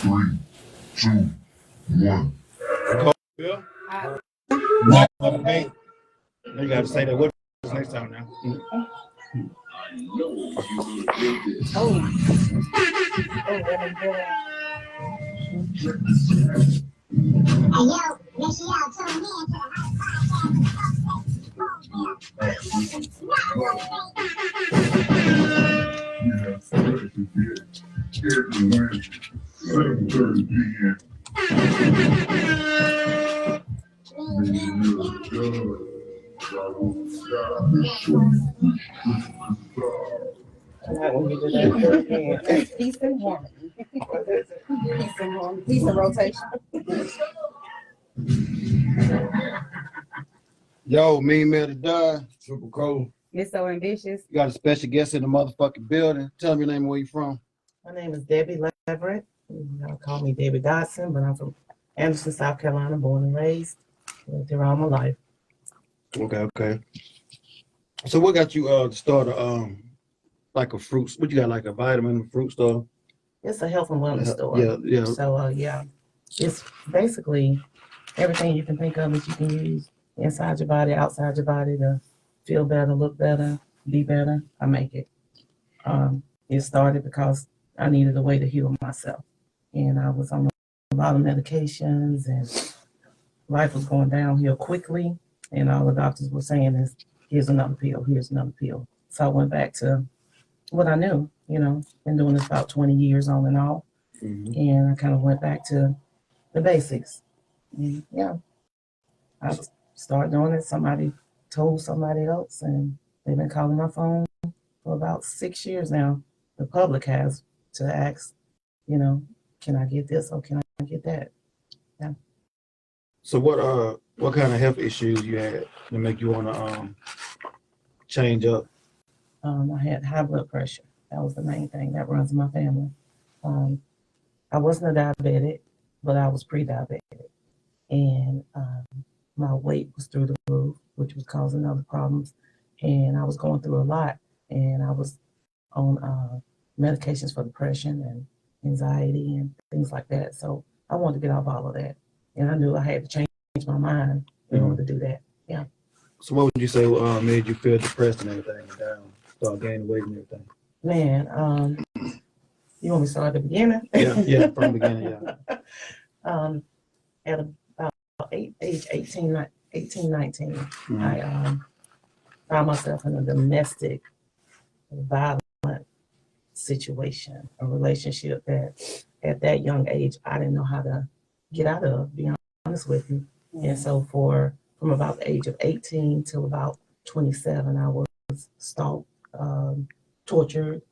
Three, two, one. Bill? Okay. You gotta say that. What next time now? Every Wednesday, 7:30 p.m. Peace and harmony. Peace and harmony. Peace and rotation. Yo, me Mayor the Dud, Super cool. Miss So Ambitious. you got a special guest in the motherfucking building. Tell me your name and where you from. My name is Debbie Leverett. Y'all call me Tippy Dotson, but I'm from Anderson, South Carolina, born and raised. Lived here all my life. Okay. So what got you to start like a fruit? What you got, like a vitamin fruit store? It's a health and wellness store. Yeah. So it's basically everything you can think of that you can use inside your body, outside your body to feel better, look better, be better. I make it. It started because I needed a way to heal myself, and I was on a lot of medications, and life was going downhill quickly. And all the doctors were saying is, here's another pill, here's another pill. So I went back to what I knew, been doing this about 20 years on and off. Mm-hmm. And I kind of went back to the basics. And I started doing it. Somebody told somebody else, and they've been calling my phone for about 6 years now. The public has to ask, can I get this or can I get that? Yeah. So what kind of health issues you had to make you want to change up? I had high blood pressure. That was the main thing that runs in my family. I wasn't a diabetic, but I was pre-diabetic. And my weight was through the roof, which was causing other problems. And I was going through a lot. And I was on medications for depression and anxiety and things like that. So I wanted to get off all of that. And I knew I had to change my mind in order to do that. Yeah. So what would you say made you feel depressed and everything and down, start gaining weight and everything? Man, you want me to start at the beginning? Yeah, from the beginning, yeah. At about age 18, 19, Mm-hmm. I found myself in a domestic violent situation, a relationship that at that young age, I didn't know how to get out of, be honest with you. Mm-hmm. And so from about the age of 18 till about 27, I was stalked, tortured,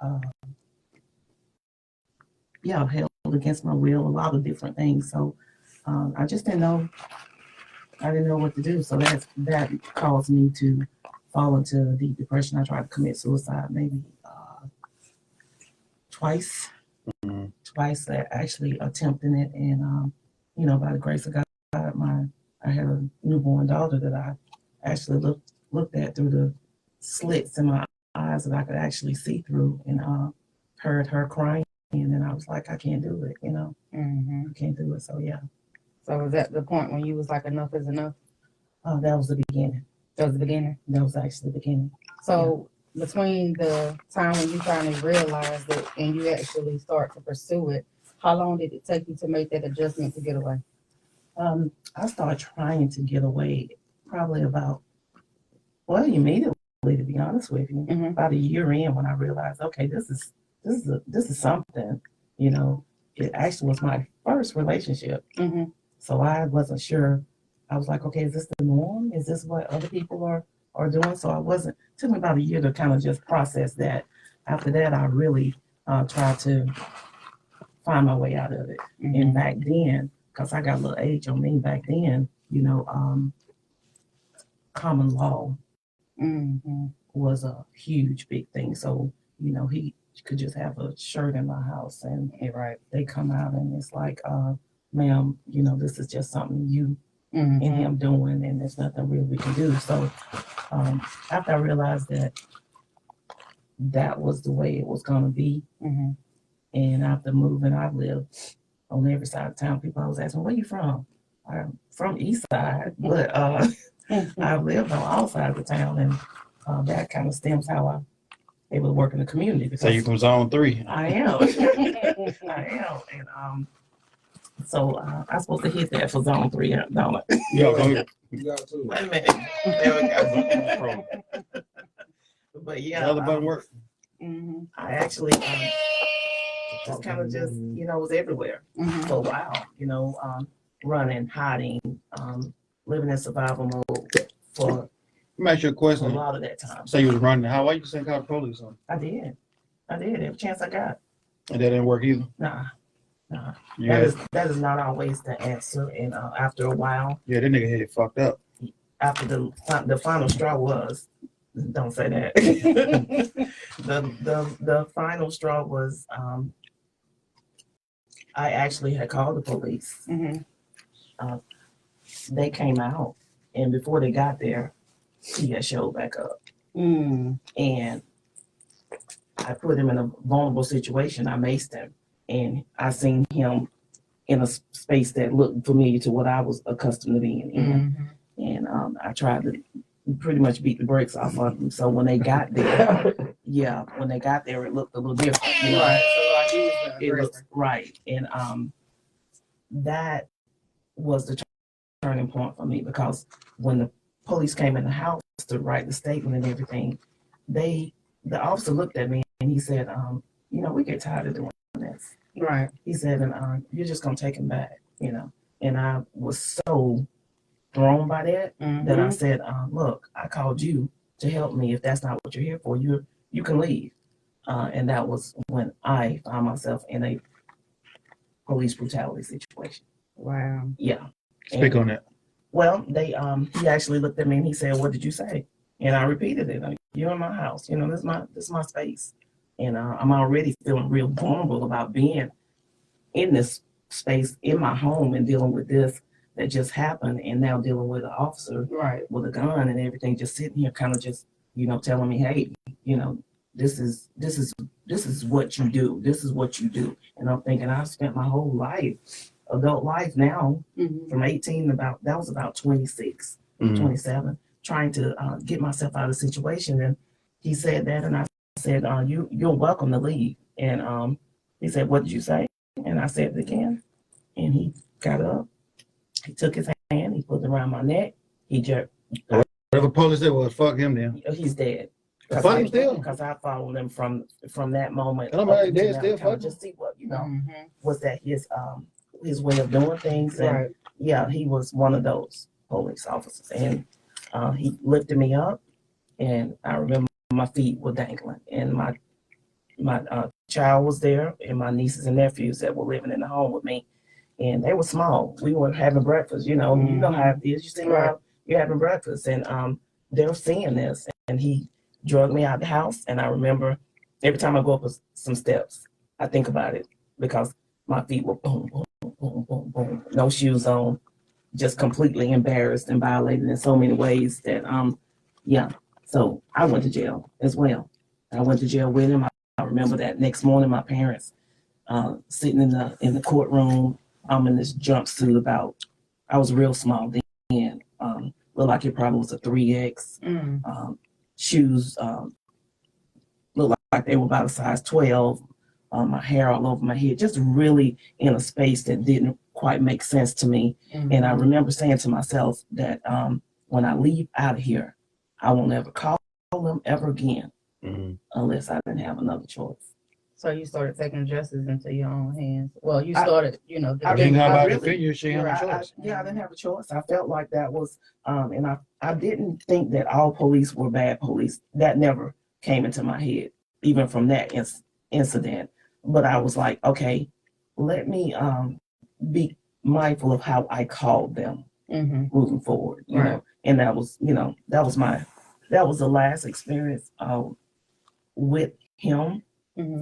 held against my will, a lot of different things. So I just didn't know what to do. So that caused me to fall into deep depression. I tried to commit suicide maybe twice. Mm-hmm. Twice actually attempting it. And, by the grace of God, I had a newborn daughter that I actually looked at through the slits in my eyes that I could actually see through, and heard her crying. And then I was like, I can't do it, Mm-hmm. I can't do it. So, yeah. So was that the point when you was like, enough is enough? That was the beginning. That was the beginning? That was actually the beginning. So between the time when you finally realized it and you actually start to pursue it, how long did it take you to make that adjustment to get away? I started trying to get away probably immediately, to be honest with you. Mm-hmm. About a year in, when I realized, okay, this is something. It actually was my first relationship. Mm-hmm. So I wasn't sure. I was like, okay, is this the norm? Is this what other people are doing? So it took me about a year to kind of just process that. After that, I really tried to find my way out of it. Mm-hmm. And back then, because I got a little age on me, back then, common law Mm-hmm. was a huge, big thing. So, he could just have a shirt in my house and Right. they come out and it's like, ma'am, this is just something you Mm-hmm. and him doing, and there's nothing real we can do. So after I realized that was the way it was going to be, Mm-hmm. and after moving, I've lived on every side of town. People always ask me, where you from? I'm from East Side, but I've lived on all sides of town, and that kind of stems how I able to work in the community. So you from zone 3? I am. I am. And so I'm supposed to hit that for zone 3, don't I? Yeah, go ahead. You got to. Wait a minute. There we go. But yeah, The other button work? I actually just kind of just, was everywhere for a while, running, hiding, living in survival mode for Let me ask you a a question. lot of that time. Say you was running. Why you just call the police on? I did every chance I got. And that didn't work either? Nah. Yeah. That is not always the answer. And after a while, Yeah, that nigga head fucked up. after the final straw was, don't say that. the final straw was, I actually had called the police. They came out, and before they got there, he had showed back up. And I put him in a vulnerable situation. I maced him, and I seen him in a space that looked familiar to what I was accustomed to being in. And I tried to pretty much beat the brakes off of him. So when they got there, it looked a little different. Right. So like you was the It aggressor. was right. And that was the turning point for me, because when the police came in the house to write the statement and everything, the officer looked at me and he said, we get tired of doing this. Right. He said, and you're just gonna take him back, And I was so thrown by that that I said, look, I called you to help me. If that's not what you're here for, you can leave. And that was when I found myself in a police brutality situation. Wow. Yeah. Speak on that. Well, he actually looked at me and he said, "What did you say?" And I repeated it. Like, you're in my house. This is my space. And I'm already feeling real vulnerable about being in this space in my home and dealing with this that just happened, and now dealing with an officer Right. with a gun and everything, just sitting here kind of just, telling me, hey, this is what you do. This is what you do. And I'm thinking, I've spent my whole life, adult life now, from 18 that was about 26, 27, trying to get myself out of the situation. And he said that, and I said, you're welcome to leave. And he said, what did you say? And I said it again. And he got up, he took his hand, he put it around my neck, he jerked. Whatever police said was fuck him then. He's dead. Fuck him still? Because I followed him from that moment. And I'm like, up until dead now, still kinda fuck just see what, was that his way of doing things. And Right. yeah, he was one of those police officers. And he lifted me up, and I remember my feet were dangling, and my child was there, and my nieces and nephews that were living in the home with me, and they were small. We were having breakfast, you know how it is. You sit around, you're having breakfast, and they're seeing this, and he drugged me out of the house. And I remember every time I go up some steps, I think about it, because my feet were boom, boom, boom, boom, boom, no shoes on, just completely embarrassed and violated in so many ways that, So I went to jail as well. I went to jail with him. I remember that next morning, my parents sitting in the courtroom. I'm in this jumpsuit I was real small then. Looked like it probably was a 3X. Shoes looked like they were about a size 12. My hair all over my head, just really in a space that didn't quite make sense to me. And I remember saying to myself that when I leave out of here, I won't ever call them ever again unless I didn't have another choice. So you started taking justice into your own hands. Well, you started, She ain't got nobody to defend you. She ain't I have a choice. didn't have a choice. I felt like that was, and I didn't think that all police were bad police. That never came into my head, even from that incident. But I was like, okay, let me be mindful of how I called them moving forward, you know. And that was, that was the last experience with him.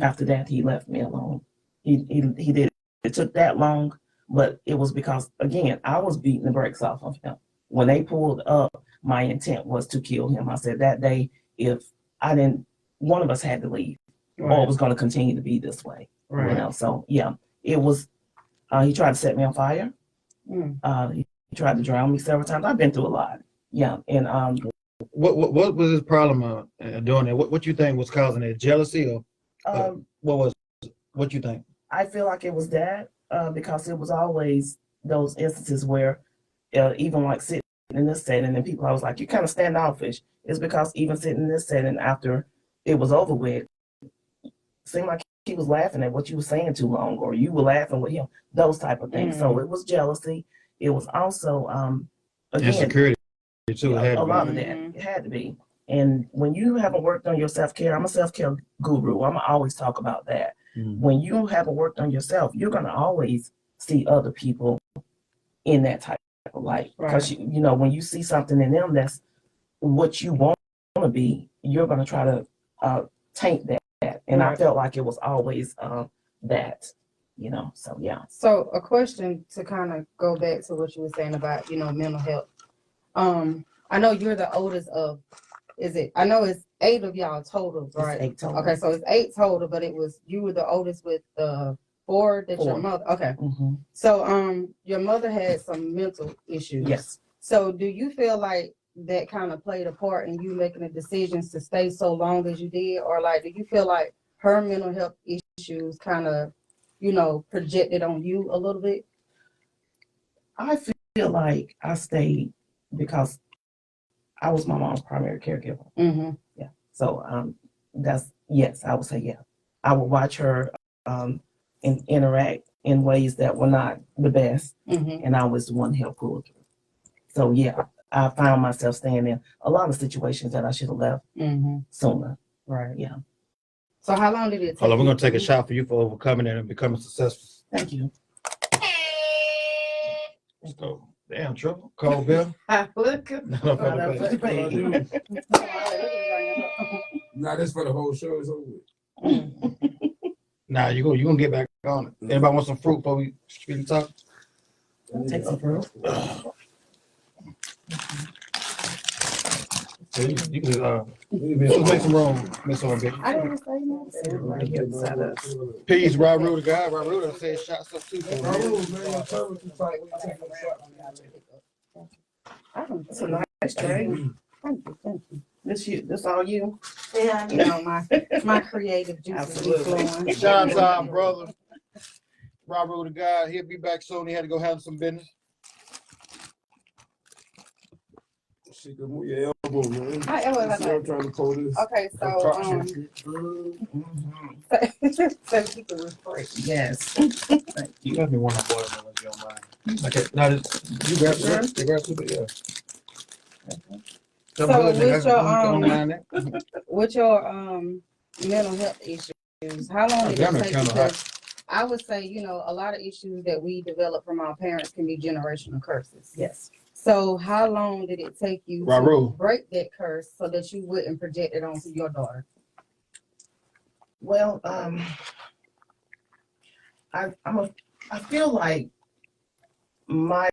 After that, he left me alone. He did. It took that long, but it was because, again, I was beating the brakes off of him. When they pulled up, my intent was to kill him. I said that day, if I didn't, one of us had to leave, or it was going to continue to be this way. So yeah, it was He tried to set me on fire. Mm. He tried to drown me several times. I've been through a lot. Yeah, and What was his problem doing that? What you think was causing that? Jealousy or what you think? I feel like it was that because it was always those instances where even like sitting in this setting and people I was like, you kind of standoffish. It's because even sitting in this setting after it was over with, seemed like he was laughing at what you were saying too long, or you were laughing with him, those type of things. So it was jealousy. It was also again, Insecurity too. It had a to lot be. of that. It had to be. And when you haven't worked on your self-care, I'm a self-care guru. I'm always talk about that. Mm. When you haven't worked on yourself, you're gonna always see other people in that type of light. Because you know, when you see something in them that's what you want to be, you're gonna try to taint that. And I felt like it was always that, you know. So yeah. So a question to kind of go back to what you were saying about, you know, mental health. I know you're the oldest of, I know it's 8 of y'all total, right? It's 8 total. Okay, so it's 8 total, but you were the oldest with the 4 that your 4. mother, okay. Mm-hmm. So, your mother had some mental issues. Yes. So do you feel like that kind of played a part in you making the decisions to stay so long as you did? Or like, do you feel like her mental health issues kind of, you know, projected on you a little bit? I feel like I stayed because I was my mom's primary caregiver. Mm-hmm. Yeah. So that's, yes, I would say yeah. I would watch her interact in ways that were not the best, and I was the one to help pull her through. So yeah, I found myself staying in a lot of situations that I should have left sooner. Right. Yeah. So how long did it take? Hold on, we're gonna take a shot for you for overcoming it and becoming successful. Thank you. So, damn, trouble. Call Bill. Look. No, Nah, that's for the whole show. It's over with. Nah, you gonna get back on it. Anybody want some fruit before we speak and talk? Take some fruit. So you can let's make some room, Miss Hornby. I didn't say no. Right here beside us. Peace, Raru the guy. Raru done said shots up too. It's a nice tray. Thank you. This all you? Yeah, you know, my creative juices be flowing. Shout out to our brother, Raru the guy. He'll be back soon. He had to go handle some business. She can move your elbow, man. My elbow is See, I'm trying to pull this. Okay, so so she can refresh. Yes. Thank You you. got me one of boy if you don't mind. Okay, now you grab two, yeah. So with your mental health issues, how long did it take? Because I would say, you know, a lot of issues that we develop from our parents can be generational curses. Yes. So how long did it take you to break that curse so that you wouldn't project it onto your daughter? Well, I feel like my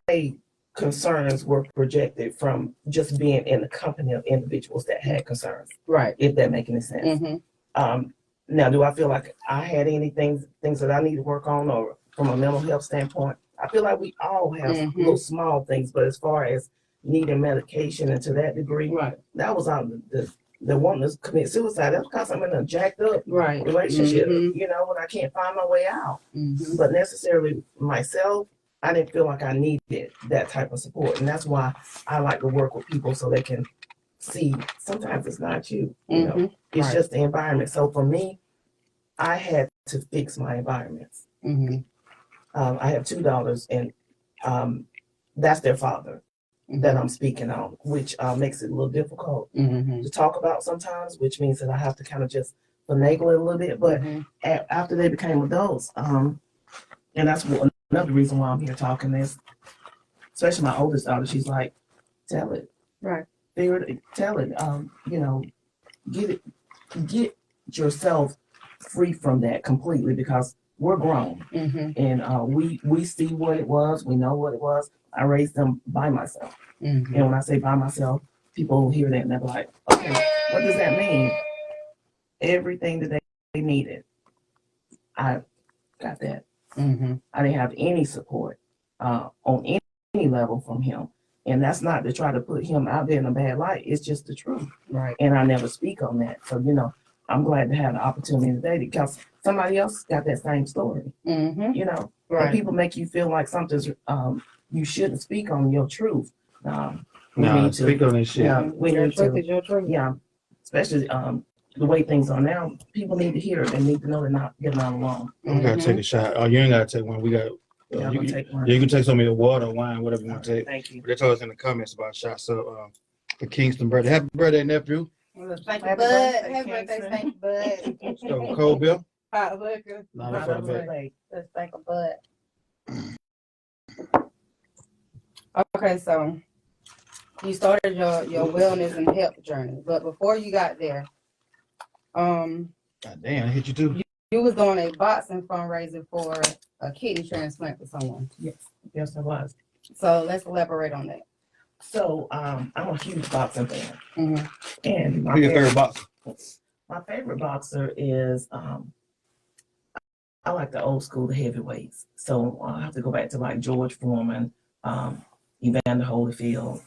concerns were projected from just being in the company of individuals that had concerns. Right. If that makes any sense. Now, do I feel like I had things that I need to work on, or from a mental health standpoint? I feel like we all have little small things, but as far as needing medication and to that degree, that was on the woman to commit suicide. That's because I'm in a jacked up relationship, you know, when I can't find my way out. But necessarily myself, I didn't feel like I needed that type of support. And that's why I like to work with people so they can see sometimes it's not you, you know, it's just the environment. So for me, I had to fix my environments. I have 2 daughters, and that's their father that I'm speaking on, which makes it a little difficult to talk about sometimes, which means that I have to kind of just finagle it a little bit. But after they became adults, and that's another reason why I'm here talking this, especially my oldest daughter, she's like, tell it. Right. Tell it, you know, get yourself free from that completely, because we're grown and we see what it was, we know what it was. I raised them by myself. And when I say by myself, people hear that and they're like, okay, what does that mean? Everything that they needed, I got that. Mm-hmm. I didn't have any support on any level from him. And that's not to try to put him out there in a bad light. It's just the truth. Right. And I never speak on that. So, I'm glad to have the opportunity today because somebody else got that same story. Mm-hmm. And Right. people make you feel like something's, you shouldn't speak on your truth. We Nah, need to, speak on this shit. yeah, we Your need truth to, is your truth. yeah, especially the way things are now. People need to hear it. They need to know they're not getting out alone. I'm gonna take a shot. Oh, you ain't gotta take one. We got. Yeah, I'm you, gonna take one. you can take some of your water, wine, whatever you want to take. Thank you. They told us in the comments about shots. So, for Kingston birthday. Happy birthday, nephew. Thank you, Happy bud. birthday, Happy birthday, Kingston. thank you, bud. So, cold bill. Hot liquor. Not Happy for the back. birthday. Let's thank a bud. Okay, so you started your wellness and health journey, but before you got there, God damn, I hit you too. you was doing a boxing fundraiser for a kidney transplant for someone. Yes, I was. So let's elaborate on that. So I'm a huge boxing fan. Mm-hmm. And Who your favorite boxer? my favorite boxer is I like the old school, the heavyweights. So I have to go back to like George Foreman, Evander Holyfield.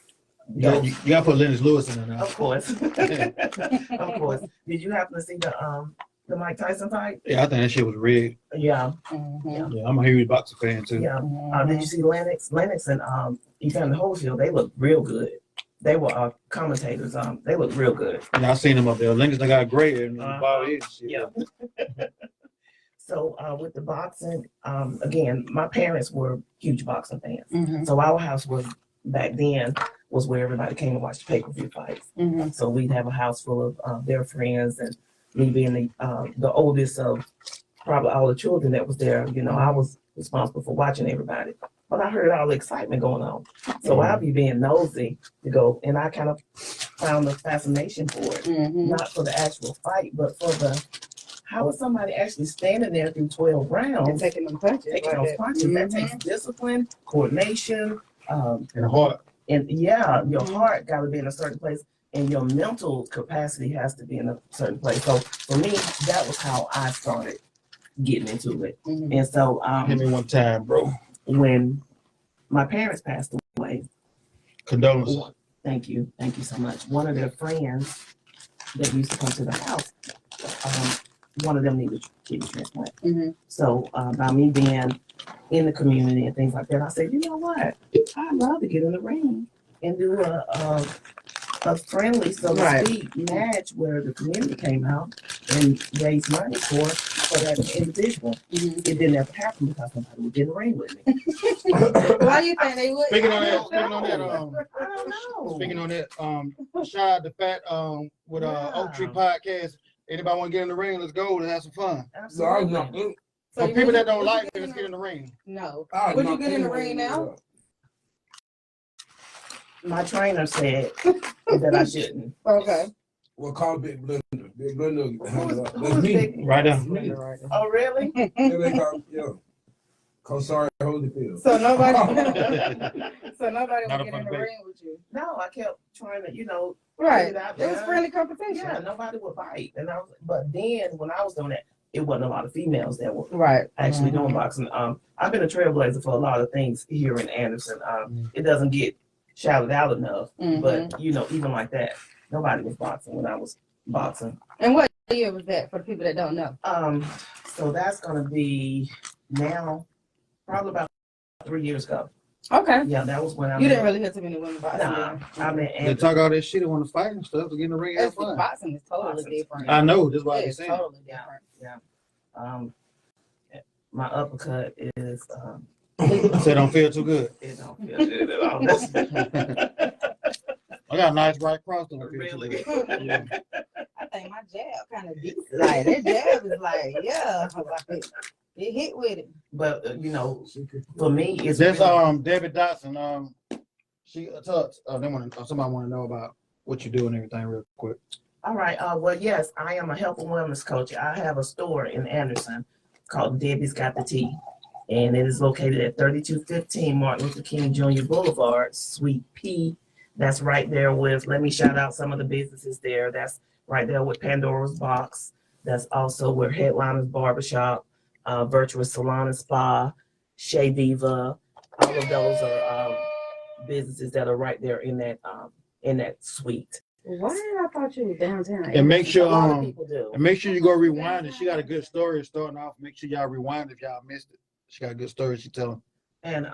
You gotta put Lennox Lewis in there now. Of course. Of course. Did you happen to see the Mike Tyson fight? Yeah, I think that shit was rigged. Yeah. Mm-hmm. Yeah, I'm a huge boxer fan too. Yeah. Did you see Lennox? Lennox and Evander Holyfield, they look real good. They were commentators. They look real good. Yeah, I seen them up there. Lincoln's they got great and ball is shit. Yeah. So with the boxing, again, my parents were huge boxing fans. Mm-hmm. So our house was back then was where everybody came to watch the pay-per-view fights. Mm-hmm. So we'd have a house full of their friends, and me being the oldest of probably all the children that was there. I was responsible for watching everybody. But I heard all the excitement going on. So I'll be being nosy to go, and I kind of found a fascination for it. Mm-hmm. Not for the actual fight, but for how is somebody actually standing there through 12 rounds, And taking them punches. taking like those that. punches? That Mhm. takes discipline, coordination, And the heart. and yeah, your Mhm. heart got to be in a certain place, and your mental capacity has to be in a certain place. So for me, that was how I started getting into it. Mhm. And so Hit me one time, bro. when my parents passed away, Condolences. thank you so much. One of their friends that used to come to the house, one of them needed a kidney transplant. Mhm. So by me being in the community and things like that, I said, you know what? I'd love to get in the ring and do a friendly, so to Right. speak, match where the community came out and raised money for that individual. Mhm. It didn't ever happen because somebody would get in the ring with me. Why you think they would? Speaking on I that, don't speaking on that, know. I don't know. speaking on that, Shad the Fat, with Oak Tree Podcast. Anybody want to get in the ring? Let's go. Let's have some fun. So I was Absolutely. not. So For people that don't would like you it, let's get in the ring. No. I was Would you not get in the thinking ring now? My trainer said that I shouldn't. Okay. Well, call Big Blender. Big Blender. That's Who's me. big? Right there. Me. Oh, really? Yeah, they call, yeah. Call sorry Holyfield. So nobody. So nobody Not would a get fun in the debate. ring with you. No, I kept trying to, Right. Get it out It was there. friendly competition. Yeah, nobody would bite. But then when I was doing that, it wasn't a lot of females that were Right. actually doing boxing. I've been a trailblazer for a lot of things here in Anderson. It doesn't get shouted out enough, Mhm. but even like that, nobody was boxing when I was boxing. And what year was that for the people that don't know? So that's gonna be now probably about 3 years ago. Okay. Yeah, that was when I You met- didn't really hear too many women boxing. Nah, then. I met They Anderson. talk all that shit. They want to fight and stuff to get in the ring and have It's- fun. boxing is totally Boxing's- different. I know. That's why I be It's saying. totally Yeah. different. My uppercut is So it don't feel too good. it don't feel good at all. I got a nice right cross. Don't feel too Really? good. Yeah. I think my jab kind of decent. Like that jab is like, yeah, like it hit with it. But for me, it's That's really- Debbie Dotson. She talks. Somebody want to know about what you do and everything real quick. all right. Well, yes, I am a health and wellness coach. I have a store in Anderson called Debbie's Got the Tea, and it is located at 3215 Martin Luther King Jr. Boulevard, Suite P. That's right there with. Let me shout out some of the businesses there. That's right there with Pandora's Box. That's also where Headliners Barbershop. Virtuous Salon and Spa, Shea Viva. All of those are businesses that are right there in that suite. Why did I thought you were downtown? And make A sure lot of people do. and make sure you go rewind it. She got a good story starting off. Make sure y'all rewind if y'all missed it. She got a good story she telling. And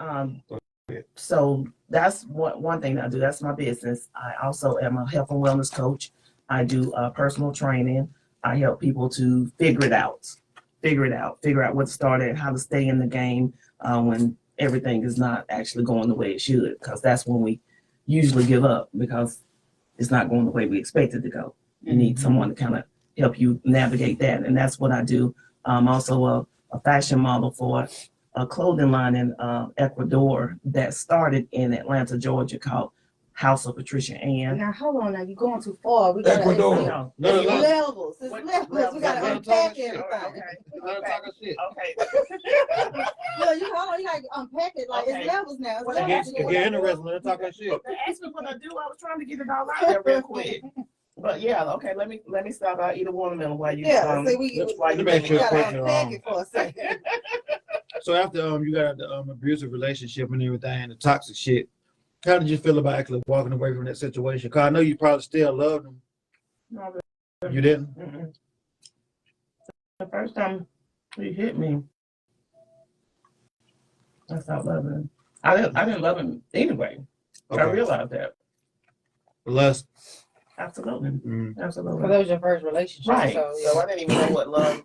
so that's one thing that I do. That's my business. I also am a health and wellness coach. I do personal training. I help people to figure out what started, how to stay in the game when everything is not actually going the way it should, because that's when we usually give up, because it's not going the way we expect it to go. You need someone to kind of help you navigate that, and that's what I do. I'm also a fashion model for a clothing line in Ecuador that started in Atlanta, Georgia, called House of Patricia Ann. Now hold on, now you're going too far. We got Ecuador. No, No, no, levels. It's What levels. We got to levels? unpack Shit. everything. Okay. Yeah, you hold on, you got to unpack it like Okay. it's levels now. It's Well, levels. Get interesting. Let's talk that shit. They asked me what I do. I was trying to get it all out there real quick. But yeah, okay. Let me stop. I'll eat a watermelon while you. Yeah, see, we Let me make sure. got to question, unpack it for a second. So after you got the abusive relationship and everything, the toxic shit, how did you feel about actually walking away from that situation? Cause I know you probably still loved him. No, You didn't? mm-mm. The first time he hit me, I stopped loving him. I didn't love him anyway. Okay. I realized that. Lust. Absolutely. Mm. Absolutely. Because that was your first relationship. Right. So, So I didn't even know what love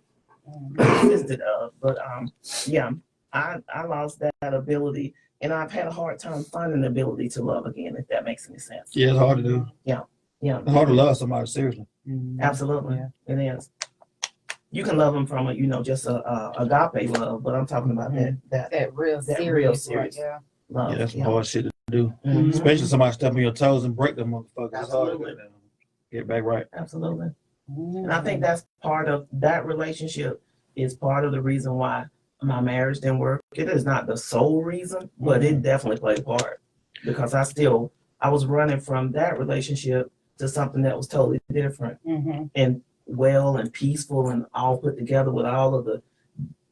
consisted of. But yeah, I lost that ability, and I've had a hard time finding the ability to love again, if that makes any sense. Yeah, it's hard to do. Yeah. It's hard to love somebody seriously. Absolutely. It is. You can love them from just a agape love, but I'm talking about that real That serious. real serious. Right, yeah. love. Yeah, that's some hard shit to do. Mhm. Especially somebody step on your toes and break them motherfuckers. It's hard to Absolutely. get back right. Absolutely. And I think that's part of that relationship is part of the reason why my marriage didn't work. It is not the sole reason, but it definitely played a part, because I was running from that relationship to something that was totally different and well and peaceful and all put together with all of the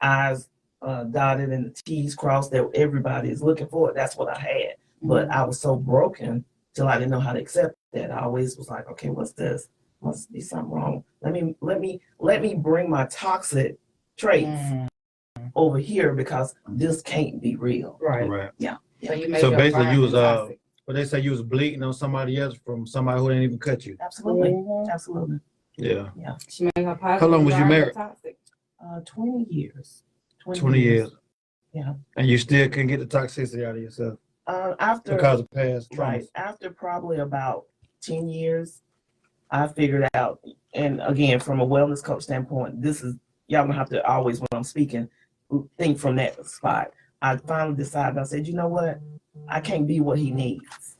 I's dotted and the T's crossed that everybody is looking for. That's what I had. But I was so broken till I didn't know how to accept that. I always was like, okay, what's this? Must be something wrong. Let me bring my toxic traits over here, because this can't be real. Right. Right. So you made So your basically you was environment toxic. but they say you was bleeding on somebody else from somebody who didn't even cut you. Absolutely. Mhm. Absolutely. Yeah. She made her positive. How long was you environment married? Toxic. 20 years. 20 years. Yeah. And you still couldn't get the toxicity out of yourself After because of past traumas. right after probably about 10 years, I figured out, and again, from a wellness coach standpoint, this is y'all gonna have to always, when I'm speaking, think from that spot. I finally decided. I said, you know what? I can't be what he needs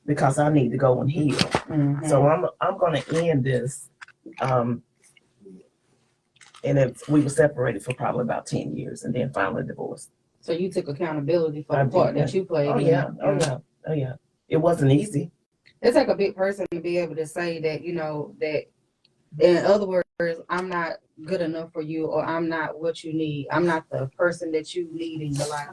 because I need to go and heal. So I'm gonna end this. And we were separated for probably about 10 years, and then finally divorced. So you took accountability for I the part did. that you played. Oh in. yeah. Oh yeah. It wasn't easy. It's like a big person to be able to say that, that in other words, I'm not good enough for you, or I'm not what you need. I'm not the person that you need in your life.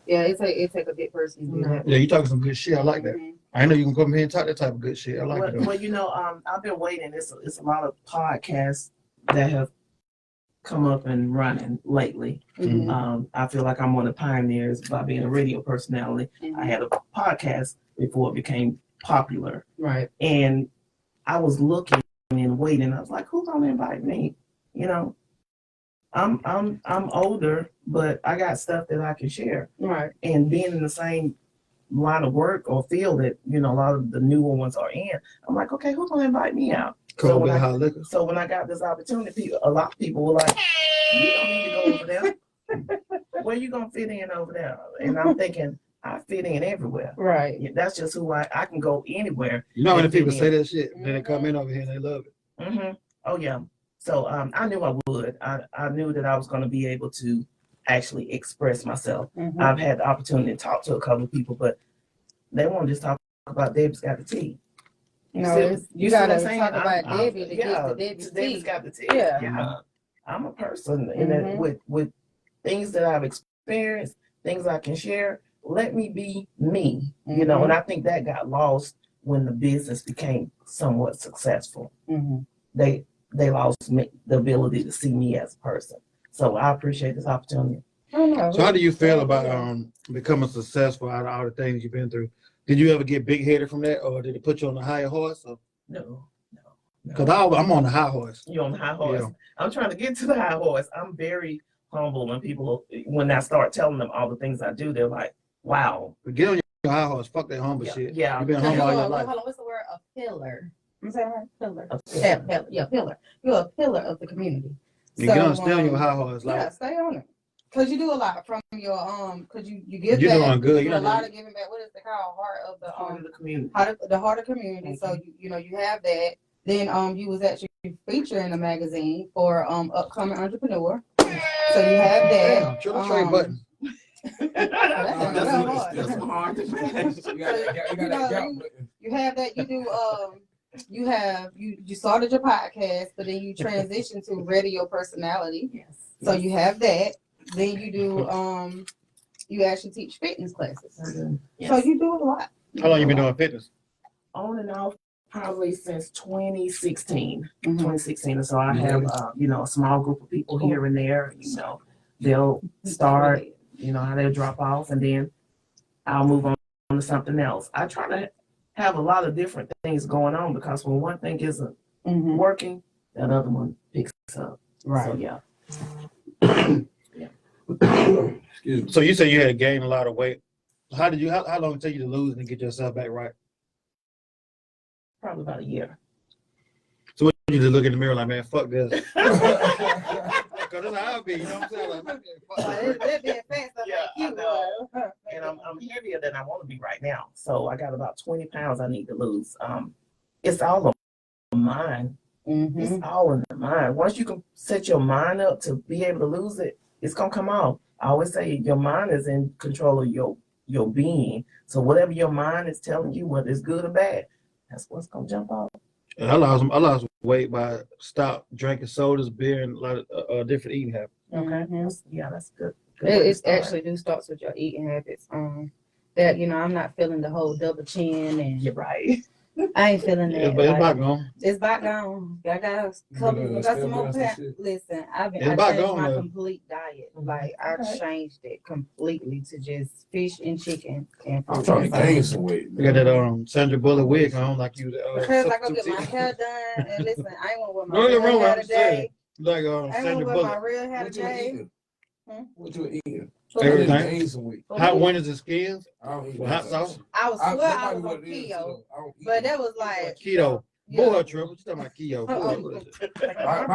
Yeah, it take a big person to do that. Yeah, you talking some good shit. I like that. I know you can come here and talk that type of good shit. I like it. Well, I've been waiting. It's a lot of podcasts that have come up and running lately. I feel like I'm one of the pioneers by being a radio personality. I had a podcast before it became popular. Right. And I was looking and waiting. I was like, who's gonna invite me? I'm older, but I got stuff that I can share. Right. And being in the same line of work or field that, a lot of the newer ones are in, I'm like, okay, who's gonna invite me out? So when I got this opportunity, a lot of people were like, you don't need to go over there. Where you gonna fit in over there? And I'm thinking, I fit in everywhere. Right. Yeah, that's just who I can go anywhere. You know how many and fit people in. say that shit, then they come in over here and they love it. Oh yeah. So I knew I would. I knew that I was going to be able to actually express myself. I've had the opportunity to talk to a couple of people, but they won't just talk about Debbie's got the tea. You gotta talk about Debbie to get the Debbie's Debbie's tea. got the tea. Yeah. I'm a person in that with things that I've experienced, things I can share. Let me be me, you know. And I think that got lost when the business became somewhat successful. They lost me, the ability to see me as a person. So I appreciate this opportunity. So how do you feel about becoming successful out of all the things you've been through? Did you ever get big headed from that, or did it put you on a higher horse? No. Because I'm on the high horse. You're on the high horse. Yeah. I'm trying to get to the high horse. I'm very humble when I start telling them all the things I do, they're like, wow. But get on your high horse. Fuck that humble shit. Yeah. You've been So humble all your life. hold on, what's the word? A pillar. I'm saying right? Pillar. A pillar. Yeah, pillar. You're a pillar of the community. You gotta stay on your high horse. Like, Yeah, stay on it. Cause you do a lot from your cause you give you're back. doing good. You You're do a lot of giving back. What is it called? Heart of the Part of the community. the heart of community. So you know you have that. Then you was actually featured in a magazine for upcoming entrepreneur. So you have that. damn, triple trade button. That's hard. You have that. You do you started your podcast, but then you transitioned to radio personality. Yes. So you have that. Then you do you actually teach fitness classes. Yes. So you do a lot. How long you been doing fitness? On and off probably since 2016. Mhm. 2016. And so I have a small group of people here and there, they'll start, how they'll drop off, and then I'll move on to something else. I try to have a lot of different things going on, because when one thing isn't working, that other one picks up. Right. So yeah. Excuse me. So you said you had gained a lot of weight. How long did it take you to lose and get yourself back right? Probably about a year. So what you just look in the mirror like, man, fuck this. Because that's how I be, you know what I'm saying? Like, man, fuck this. I know. And I'm heavier than I want to be right now. So I got about 20 pounds I need to lose. It's all a mind. It's all in the mind. Once you can set your mind up to be able to lose it, it's gonna come off. I always say your mind is in control of your being. So whatever your mind is telling you, whether it's good or bad, that's what's gonna jump off. I lost weight by stop drinking sodas, beer, and a lot of different eating habits. Okay. That's good. It actually do starts with your eating habits. That I'm not feeling the whole double chin, and You're right. I ain't feeling that. It's about gone. It's about gone. I got a couple. Got some more. Listen, I changed my complete diet. Like I changed it completely to just fish and chicken and fruit. I'm trying to gain some weight. You got that Sandra Bullock wig on, like you. Because I go get my hair done, and listen, I ain't want to wear my No, real wrong, hair I'm saying. today. Like I ain't Sandra want to wear my Bullock. real hair What you today. eating? What you eating? Everything. Gain some weight. Hot winters and skins I don't eat with that hot type of sauce. shit. I was swear I Nobody was on what it is, keto, so I don't eat but it. that was like Keto. yeah. Boy, Trevor, what you talking about keto?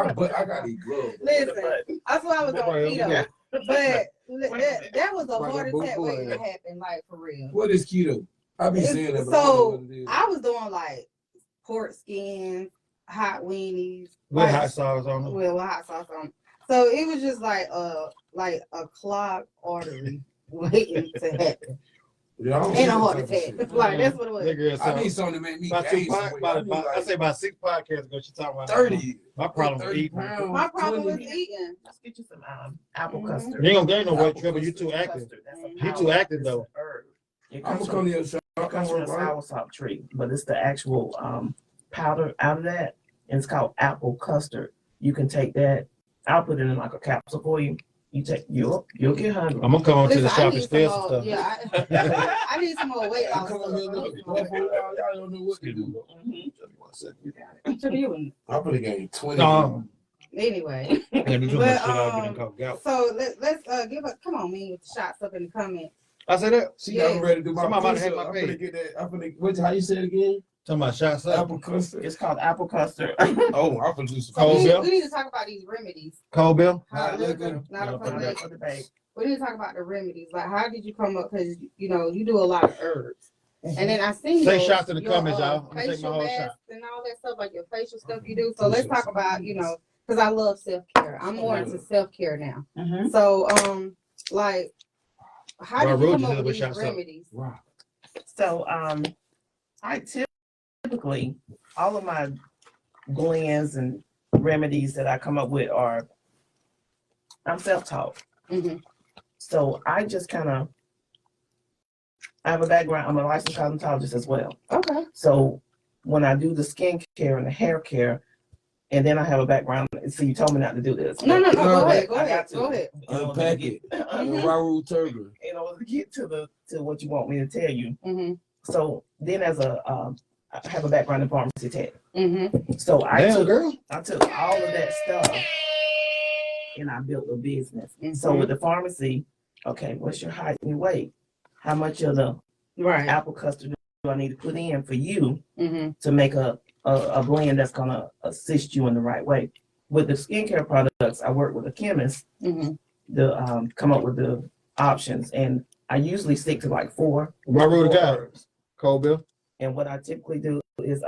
My butt, I gotta eat gloves. Listen, I swear I was on Boy, keto, but that was a Boy, heart boy, attack boy. waiting to happen, like for real. What is keto? I be saying that, but I don't know what it is. I was doing like pork skins, hot weenies, With like, hot sauce on them. with hot sauce on them. So it was just like a clogged artery waiting to happen. Yeah, I don't And eat a that heart type of attack. shit. Like that's what it was. Nigga, I need something to make me about gain some weight. I need I like say about 6 podcasts ago, she talking about 30. my problem with 30 eating. pounds, My problem 20. was eating. Let's get you some apple Mhm. custard. You ain't gonna gain no weight, Apple Trevor. You custard. too active. That's a You You power. too active It's an though. herb. It I'm comes gonna from, come to your shop. it comes from a soursop tree, but it's the actual powder out of that, and it's called apple custard. You can take that. I'll put it in like a capsule for you. You take you'll get hungry. I'm gonna come on to the Listen, I shop and need steal some some more. stuff. Yeah, I need some more weight I loss. come on here looking for y'all don't know what to do. I'm gonna gain 20. No. Anyway, Yeah, do too much shit, I'll get in called gout. so let's give us. Come on, me with the shots up in the comments. I said that. See, I'm ready to do my Somebody about to push-up. hit my I'm page. gonna get that. I'm gonna. How you say it again? Talking about shots up. Apple custard. It's called apple custard. Oh, I'm gonna do some. So Cold we Bill? need to talk about these remedies. Cold Bill? How Not not No, a for the public. For the bag. We need to talk about the remedies. Like, how did you come up? Because you do a lot of herbs, and then I seen Take your- shots in the your, comments, y'all. I'm gonna take my facial whole masks shot. and all that stuff, like your facial stuff you do. So let's talk about because I love self care. I'm more into self care now. Mhm. So like, how Well, did you Road come just up hit with with these shots up. remedies? Wow. So I typically all of my blends and remedies that I come up with are I'm self-taught. Mm-hmm. So I just kind of, I have a background. I'm a licensed cosmetologist as well. Okay. So when I do the skincare and the hair care, and then I have a background. So you told me not to do this. No. No, Go ahead. I got to. Go ahead. Unpack it. Mhm. Raul Turger. In order to get to what you want me to tell you. Mm-hmm. So then as a, I have a background in pharmacy tech. Mm-hmm. So I Damn, took girl. all of that stuff and I built a business. So Mhm. with the pharmacy, okay, what's your height and your weight? How much of the Right. apple custard do I need to put in for you Mm-hmm. to make a blend that's gonna assist you in the right way? With the skincare products, I work with a chemist Mm-hmm. to come up with the options, and I usually stick to like four. Raul the guy. herbs. Cole Bill. And what I typically do is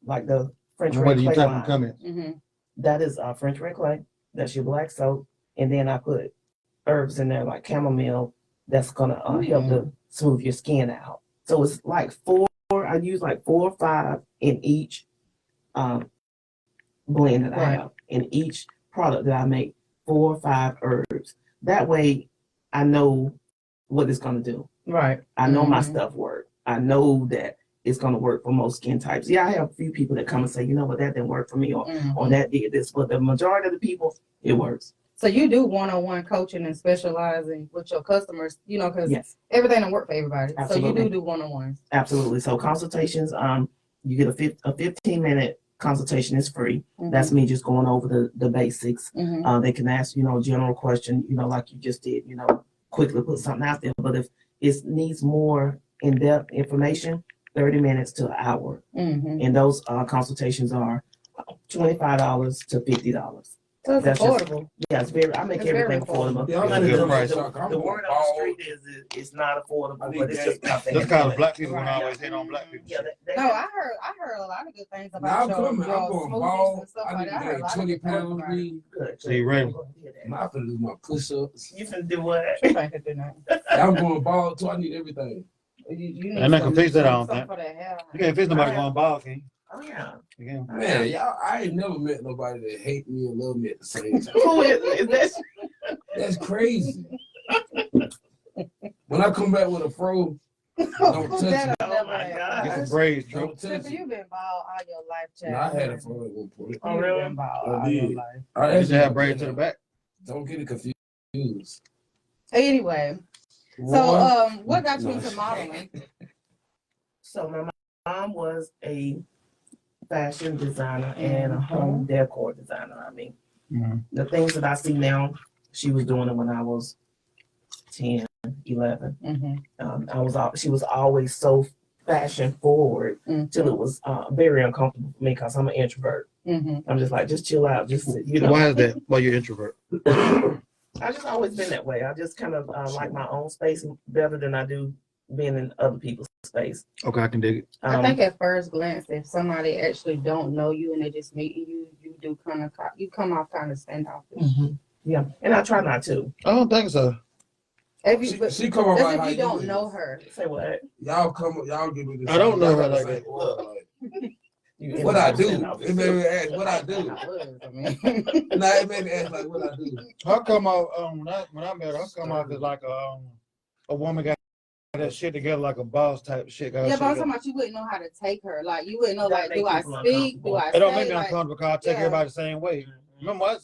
like the French red What do you clay type in line. the comments? Mm-hmm. That is French red clay. That's your black soap, and then I put herbs in there like chamomile. That's gonna help to smooth your skin out. So it's like four. I use like 4 or 5 in each blend that I Right. have. In each product that I make, 4 or 5 herbs. That way, I know what it's gonna do. Right. I know my Mhm. stuff work. I know that it's gonna work for most skin types. Yeah, I have a few people that come and say, you know what, that didn't work for me, or Mhm. that did this. But the majority of the people, it works. So you do one-on-one coaching and specializing with your customers, you know, because Yes, everything don't work for everybody. So Absolutely. you do one-on-ones. absolutely. So consultations, you get a 15-minute consultation is free. That's me just going over the basics. Mm-hmm. They can ask, general question, like you just did, quickly put something out there. But if it needs more in-depth information, 30 minutes to an hour. Mm-hmm. And those consultations are $25 to $50. So it's That's just- affordable. Yeah, it's very. I make It's very everything affordable. Yeah, I'm That's a good price. The word on the street is it's not affordable, but it's just not That's kind of black people Right. want to always hit on black people. Yeah, shit. No, I heard a lot of good things Now about I'm your coming. I'm going smoothies bald. and stuff I like need that. I to heard a gain lot of 20 good things pounds. about it. Me. Good. So you ready? Now I finna do my push-ups. You can do what? You think it's good now? I'm going bald too. I need everything. You need And I can fix that, I don't something think. for that hair. You can't fix nobody going bald, can you? Oh yeah. You can. Man, y'all, I ain't never met nobody that hate me and love me at the same time. Who is that? That's crazy. When I come back with a fro, don't touch That'll me. Oh never my happen. God. Get some braids, Drew. Don't touch Trippy, me. you've been bald all your life, child. No, I had a fro at one point. Oh, You've really? been bald I all your did. life. I You should have actually- braids to the back. Don't get it confused. Anyway, so what got you No. into modeling? So my mom was a fashion designer and a home decor designer. I mean, the things that I see now, she was doing it when I was 10, 11. Mm-hmm. She was always so fashion forward till it was very uncomfortable for me because I'm an introvert. Mm-hmm. I'm just like, just chill out, just Why is that? Why you're an introvert? I just always been that way. I just kind of like my own space better than I do being in other people's space. Okay, I can dig it. I think at first glance, if somebody actually don't know you and they're just meeting you, you do you come off kind of standoffish. Yeah, and I try not to. I don't think so. If you, but She come on that's like how if you don't is. know her. Say what? Y'all give me this. I don't know y'all her got the like same that. aura, like, You what I do. standoffish. It made me ask what I do. I mean, Nah, it made me ask like what I do. Her come off when I met her, her come off as like a woman got that shit together like a boss type shit. Got her yeah, shit but I'm together. talking about you wouldn't know how to take her. Like you wouldn't know, That like, do make I people speak? Do I It don't say, make me like, uncomfortable because I take yeah. everybody the same way. Remember, I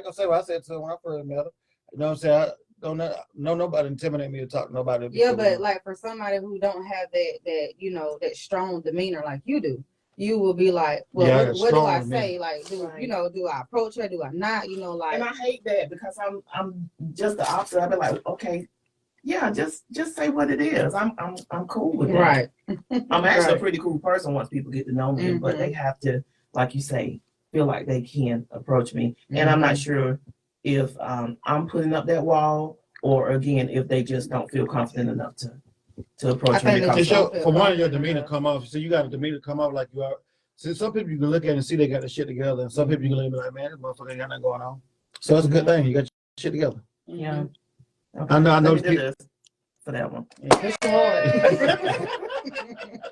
gonna say what I said to her when I first met her. You know what I'm saying? I don't know nobody intimidate me to talk to nobody. Yeah, but like for somebody who don't have that that strong demeanor like you do, you will be like, well, Yeah, what do I strong say? Like, do I approach her? Do I not? Like. And I hate that because I'm just the opposite. I've been like, okay, yeah, just say what it is. I'm cool with that. Right. I'm actually Right. a pretty cool person once people get to know me, but they have to, like you say, feel like they can approach me. And I'm not sure if I'm putting up that wall or again if they just don't feel confident enough to approach me. think Because for one, your demeanor come off. So you got a demeanor come off like you are. So some people you can look at and see they got the shit together, and some people you can look and be like, man, this motherfucker ain't got nothing going on. So it's a good thing. You got your shit together. yeah. I know Let me do people- this for that one.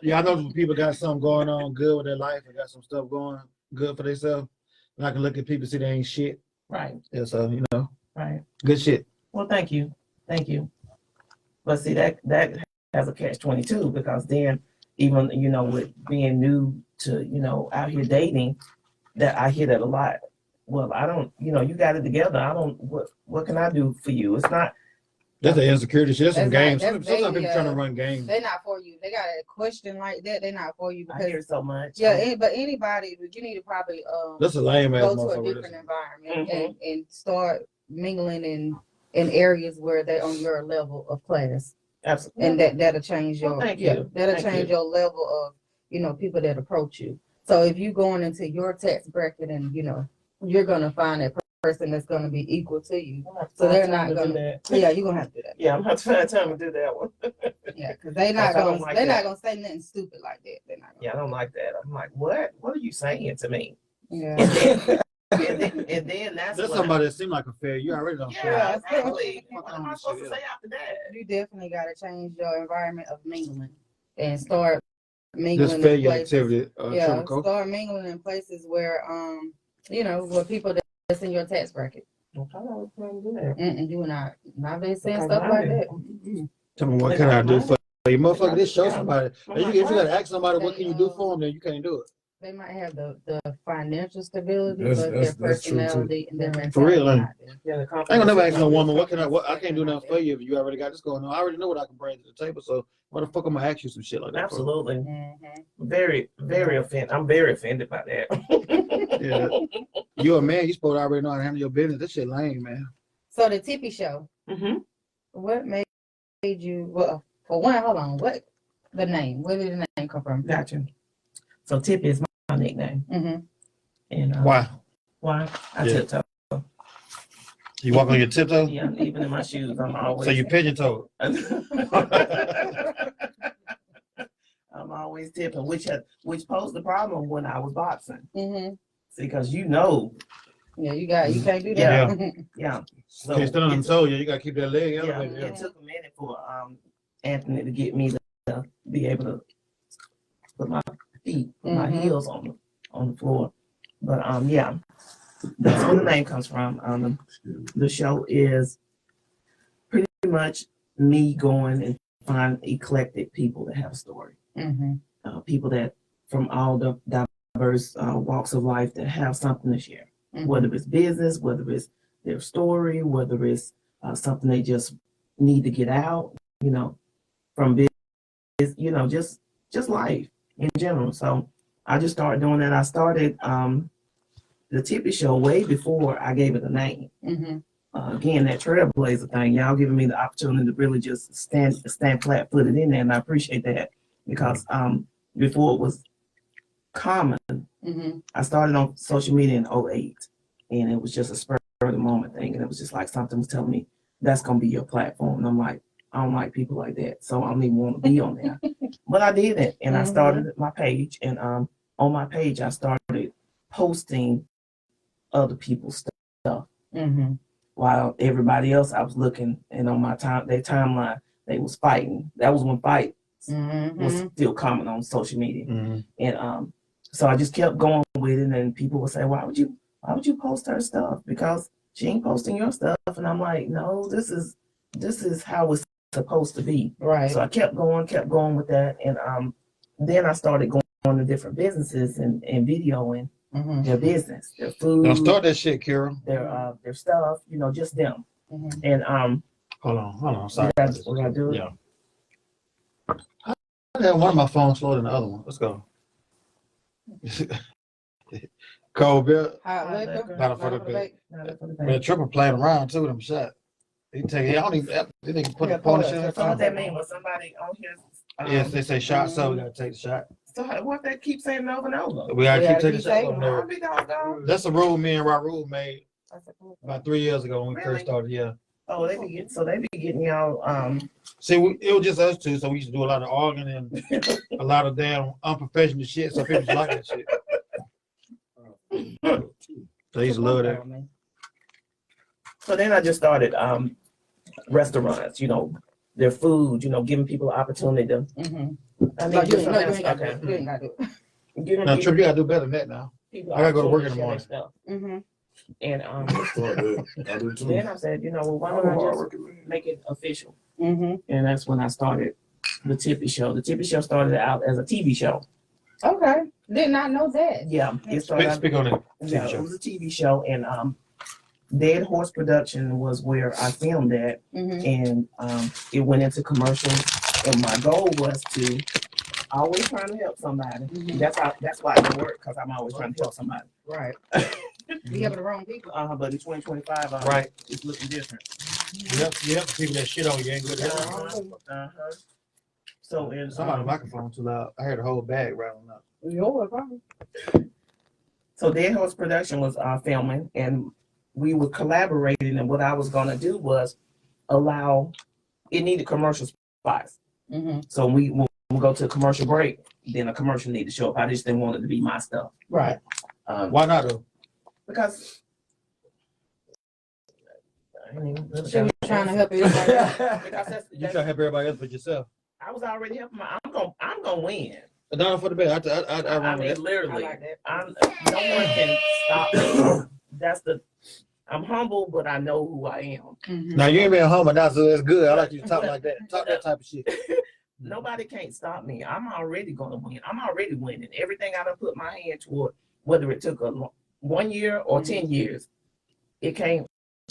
Yeah, I know when people got something going on good with their life and got some stuff going good for themselves. And I can look at people and see they ain't shit. Right. Yeah, so Right. Good shit. Well, thank you. Thank you. But see, that has a catch-22 because then even, you know, with being new to, you know, out here dating, that I hear that a lot. Well, I don't, you know, you got it together. I don't, what can I do for you? It's not. That's the insecurity shit. That's some That's games. not- Sometimes that's people they, trying to run games. They're not for you. They got a question like that. They're not for you I hear because so much. but anybody, you need to probably That's a lame ass go to a motherfucker. different environment Mhm. and start mingling in areas where they're on your level of class. Absolutely. And that'll change your Well, thank you. that'll Thank change you. your level of, you know, people that approach you. So if you going into your tax bracket and, you know, you're gonna find that person that's gonna be equal to you. So they're not do gonna that. yeah, you're gonna have to do that. Yeah, I'm not trying to do that one. Yeah, because they're not I don't gonna like they're that. not gonna say nothing stupid like that. They're not gonna. Yeah, I don't like that. I'm like, what? What are you saying to me? Yeah. And then that's That's what somebody that seemed like a fair. You already know. Yeah, fair. exactly. What am I supposed to say after that? You definitely gotta change your environment of mingling and start mingling This fair in your places. activity. Yeah, Triple Co. start mingling in places where you know, where people that's in your tax bracket. Okay, I was trying to do that. You not they saying Okay, stuff like right. that. Tell me what can I do for you, motherfucker? This show Yeah. somebody. If you gotta ask somebody what can you do for them, then you can't do it. They might have the financial stability, That's- but that's- their that's true, too. personality and their mentality. For real, not ain't there. Yeah, the I ain't gonna never ask no confidence. woman I can't do nothing for you if you already got this going on. I already know what I can bring to the table. So why the fuck am I ask you some shit like that? for? Absolutely. Mhm. Very, very offended. I'm very offended by that. Yeah. You a man, you supposed to already know how to handle your business. This shit lame, man. So the Tippy show, Mm-hmm. what made you? Well, for one, hold on. What the name? Where did the name come from? Gotcha. So Tippy is my nickname. Mm-hmm. And Why? Why? I Yeah. tiptoe. You walk on your tiptoe? Yeah, even in my shoes, I'm always. So you pigeon toed. I'm always tipping, which posed the problem when I was boxing. Mm-hmm. See, because you know, Yeah, you can't do that. yeah. So Can't stand on them it- toes. You gotta keep that leg yeah, elevated. it took a minute for Anthony to get me to be able to put my feet, put my Mhm. heels on the floor. But yeah, that's where the name comes from. The show is pretty much me going and find eclectic people that have a story. Mm-hmm. People that from all the diverse walks of life that have something to share, whether it's business, whether it's their story, whether it's something they just need to get out, you know, from business, you know, just life in general. So I just started doing that. I started the Tippy show way before I gave it a name. Mm-hmm. Again, that trailblazer thing, y'all giving me the opportunity to really just stand flat-footed in there, and I appreciate that because before it was common, I started on social media in 2008, and it was just a spur of the moment thing, and it was just like something was telling me that's gonna be your platform, and I'm like, I don't like people like that, so I don't even want to be on there. But I did it, and I started my page, and on my page I started posting other people's stuff. Mm-hmm. While everybody else I was looking, and on their timeline, they was fighting. That was when fight was still common on social media. And so I just kept going with it, and people would say, why would you post her stuff? Because she ain't posting your stuff. And I'm like, no, this is how it's supposed to be. Right. So I kept going with that. And then I started going to different businesses and videoing their business, their food. Don't start that shit, Kira. Their stuff, you know, just them. Mm-hmm. And Hold on. Sorry. we gotta do it. Yeah. I had one of my phones slower than the other one. Let's go. Cold beer. Hot liquor. Not for the bait. No, that's what it Man, is. Triple playing around too with them shot. He take it. I don't even. They nigga put Yeah, the phone pause. shit in the So what phone. that mean? Was somebody on here? Yes, they say shot, so we gotta take the shot. So what they keep saying over and over? We gotta We keep gotta taking keep shots. taking over them. there. I'll be doggone. That's a rule me and Raul made That's a cool thing. about 3 years ago when we Really? first started. Yeah. Oh, they be getting y'all. See, it was just us two, so we used to do a lot of arguing and a lot of damn unprofessional shit. So people just like that shit. So they used to love that. So then I just started restaurants. You know, their food. You know, giving people an opportunity to. I No, you do ain't something gotta else. do it. You ain't gotta do it. Giving Now, people Trip, you gotta do better than that now. people I gotta go to work in the opportunity to share morning. their stuff. And Start that. I do too. then I said, you know, well, why I'm don't a I hard just working man. make it official? Mm-hmm. And that's when I started the Tippy Show. The Tippy Show started out as a TV show. Okay. Did not know that. Yeah, it started. Speak on it. Yeah, it was a TV show, and Dead Horse Production was where I filmed at, Mm-hmm. and it went into commercials. And my goal was to always trying to help somebody. Mhm. That's why I work, because I'm always trying to help somebody. Right. You helping the wrong people. But in 2025, Right. it's looking different. You help the people that shit on you ain't good. So in Somebody's microphone too loud. I heard the whole bag rattling up. Yours, probably. So Dead Horse Production was filming, and we were collaborating. And what I was gonna do was allow it needed commercial spots. Mm-hmm. So when we go to a commercial break, then a commercial need to show up. I just didn't want it to be my stuff. Right. Why not though? Because I ain't even really She was trying to help everybody else. because You try to help everybody else but yourself. I was already helping. I'm gonna win. No, for the best. I I mean, that. literally, I like that. no one can stop me. I'm humble, but I know who I am. Mm-hmm. Now you ain't being humble now, so that's good. I like you to talk like that. Talk that type of shit. Nobody can't stop me. I'm already gonna win. I'm already winning. Everything I done put my hand toward, whether it took 1 year or 10 years, it came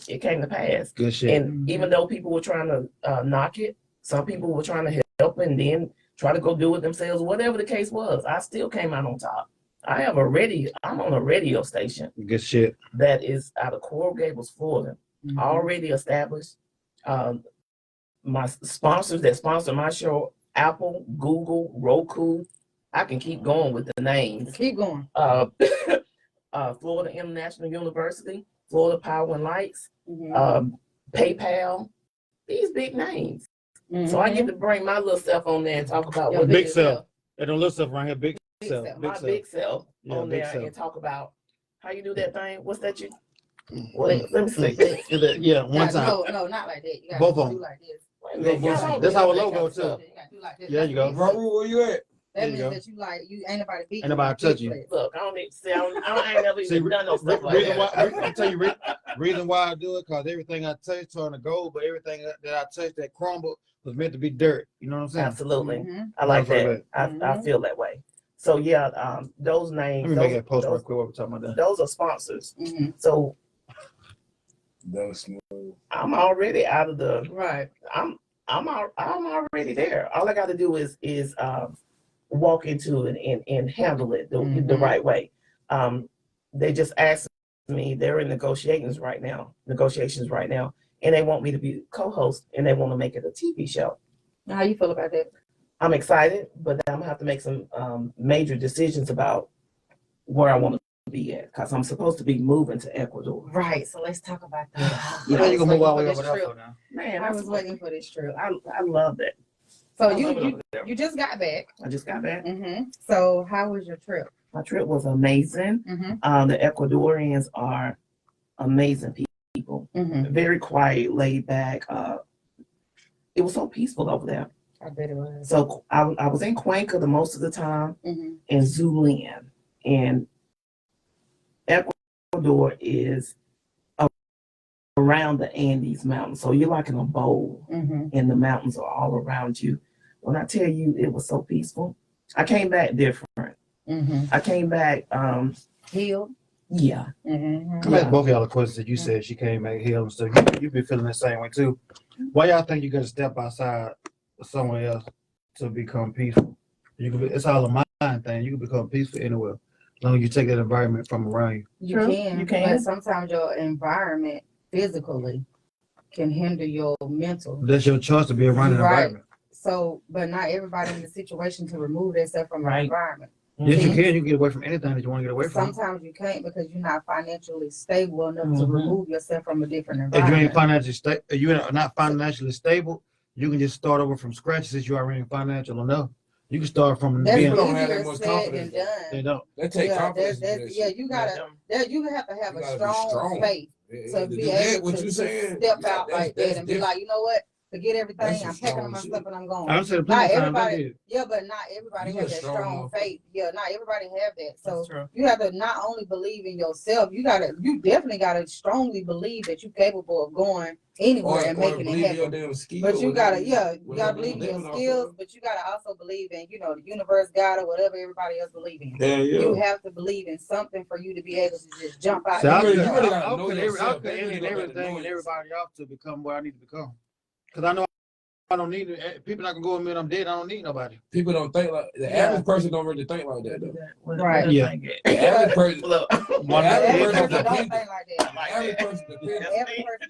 to pass. Good shit. And even though people were trying to knock it, some people were trying to help and then try to go do it themselves. Whatever the case was, I still came out on top. I'm on a radio station Good shit. that is out of Coral Gables, Florida, already established. My sponsors that sponsor my show, Apple, Google, Roku. I can keep going with the names. Keep going. Florida International University, Florida Power and Lights, Mm-hmm. PayPal, these big names. Mm-hmm. So I get to bring my little self on there and talk about Your what Big self. They don't look stuff around here. Big Big self. self. Big my self. big self Yeah, on big there self. and talk about how you do that thing. What's that you? Wait, let me see. Yeah, one time. No, not like that. You gotta Both of do them. like this. Wait a minute, y'all don't That's do our that logo, kind of too. stuff. You gotta do like this. Yeah, you go. Raul, where you at? That There means you go. that you like you ain't nobody beat Ain't nobody touch you. Look, I don't need to say I ain't never See, even done no stuff like reason why that. I'm tell you reason why I do it, because everything I touch turn to gold, but everything that I touch that crumbled was meant to be dirt. You know what I'm saying? Absolutely. Mm-hmm. I like That's that. I feel that way. So yeah, those names. Let me make that post real quick while we're talking about that. Those are sponsors. Mm-hmm. So That's smooth. I'm already out of the. Right. I'm already there. All I got to do is walk into it and handle it the right way. They just asked me. They're in negotiations right now, and they want me to be co-host, and they want to make it a TV show. How you feel about that? I'm excited, but I'm gonna have to make some major decisions about where I want to be at, because I'm supposed to be moving to Ecuador. Right. So let's talk about that. Yeah, you gonna move all the way over there trip. for now. Man, I was waiting for this trip. I love that. So I love it over there. you just got back. I just got back. Mm-hmm. So how was your trip? My trip was amazing. Mm-hmm. The Ecuadorians are amazing people. Mm-hmm. Very quiet, laid back. It was so peaceful over there. I bet it was. So I was in Cuenca the most of the time, Mm-hmm. and Zulin. And Ecuador is around the Andes Mountains. So you're like in a bowl, Mm-hmm. and the mountains are all around you. When I tell you it was so peaceful, I came back different. Mm-hmm. I came back, Healed. yeah. Mm-hmm. I'm at both of y'all the questions that you said she came back here and stuff. You been feeling the same way too. Why y'all think you gotta step outside of somewhere else to become peaceful? It's all a mind thing. You can become peaceful anywhere as long as you take that environment from around you. You True, can. you can. But sometimes your environment physically can hinder your mental. That's your choice to be around an Right. environment. So, but not everybody in the situation to remove themselves from the Right. environment. Yes, you Mhm. can. You can get away from anything that you want to get away from. Sometimes you can't because you're not financially stable enough to Mhm. remove yourself from a different If you ain't environment. financially stable, you're not financially stable, you can just start over from scratch since you already financial enough. You can start from That's being. People don't have that easier much said than confidence. They done. don't. That take Yeah, confidence. you gotta. You have to have You a gotta be strong strong. faith to be able what to you saying? step out like that and be like, you know what? forget everything. That's a I'm packing up my strong stuff and I'm going. I've said it Not plenty of times. I everybody, did. yeah, but not everybody You has a that strong strong motherfucker. faith. Yeah, not everybody have that. So That's true. you have to not only believe in yourself, you definitely gotta strongly believe that you're capable of going anywhere and making it believe your happen. damn skill. But you gotta, you whatever gotta believe in your living off skills, of. but you gotta also believe in, the universe, God, or whatever everybody else believe in. Yeah, You yeah. have to believe in something for you to be able to just jump out. See, I really- could, you really I, gotta I know could, yourself. I could They really end gotta know everything and yourself. everybody else to become what I need to become. Because I know I don't need it. People not gonna go with me when I'm dead. I don't need nobody. People don't think like the average person don't really think like that though. Right. Yeah. The average person, Look, One the of average the- Every person person don't depends. think like that. The average person depends. Every person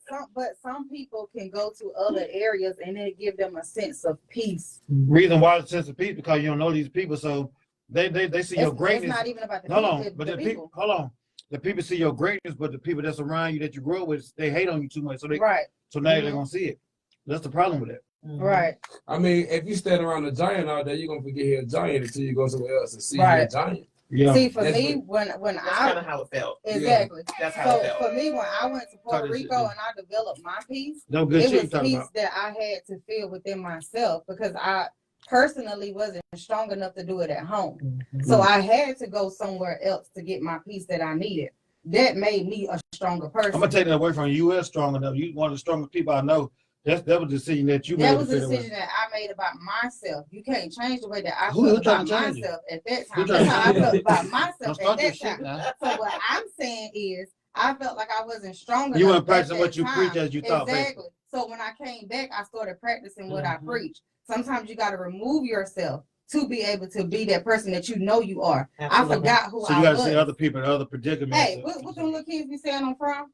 don't. But some people can go to other areas and it give them a sense of peace. reason why it's sense of peace because you don't know these people, so they see your It's greatness. not even about the Hold people. on, It's but the the people, people. hold on. The people see your greatness, but the people that's around you that you grow with, they hate on you too much. So Right. now they're gonna see it. That's the problem with it. Right. I mean, if you stand around a giant all day, you're gonna forget he's a giant until you go somewhere else and see he's Right. a giant. Yeah. See, for That's me, when That's I kind of how it felt. exactly. That's how it So felt. for me, when I went to Puerto Talk that shit, Rico yeah. and I developed my peace, No good it shit you was talking peace about. that I had to feel within myself because I personally wasn't strong enough to do it at home. Mm-hmm. So I had to go somewhere else to get my peace that I needed. That made me a stronger person. I'm gonna take that away from you. You is strong enough. You one of the strongest people I know. That was the decision that you That made. was to a feel that way. decision that I made about myself. You can't change the way that I Who felt trying about to change you? myself at that Who time. trying That's how I to felt change about Don't myself at start your that shit time. now. So what I'm saying is, I felt like I wasn't strong enough. You weren't at practicing that what you time. preach as you thought. Exactly. So when I came back, I started practicing what I Mhm. preach. Sometimes you got to remove yourself to be able to be that person that you know you are. Absolutely. I forgot who So I you got to was. see other people in other predicaments. Hey, what them little kids be saying I'm from?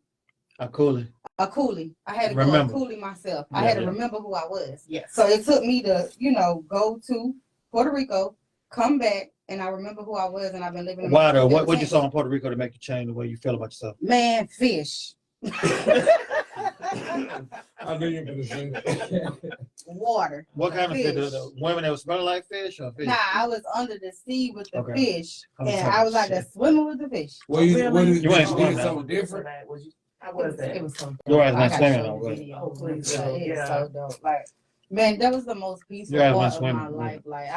I cool it. A coolie. I had to Remember. go a coolie myself. I Yeah, had to yeah. remember who I was. Yes. So it took me to, go to Puerto Rico, come back, and I remember who I was, and I've been living in Why my though? truth What ever you since. saw in Puerto Rico to make you change the way you feel about yourself? Man, fish. I knew you were gonna say that. Water. What kind of fish? Fish. The women that were smelling like fish or fish? Nah, I was under the sea with the Okay. fish, I'm and talking I was like shit. that swimming with the fish. Well, you Really? You ain't did swimming something now. different. How was that? It was so dope. Your ass I went gotta swimming show though, you right? video. Oh, please Yeah, do. it's Yeah. so dope. Like, man, that was the most peaceful Your ass part went of swimming, my yeah. life. Like,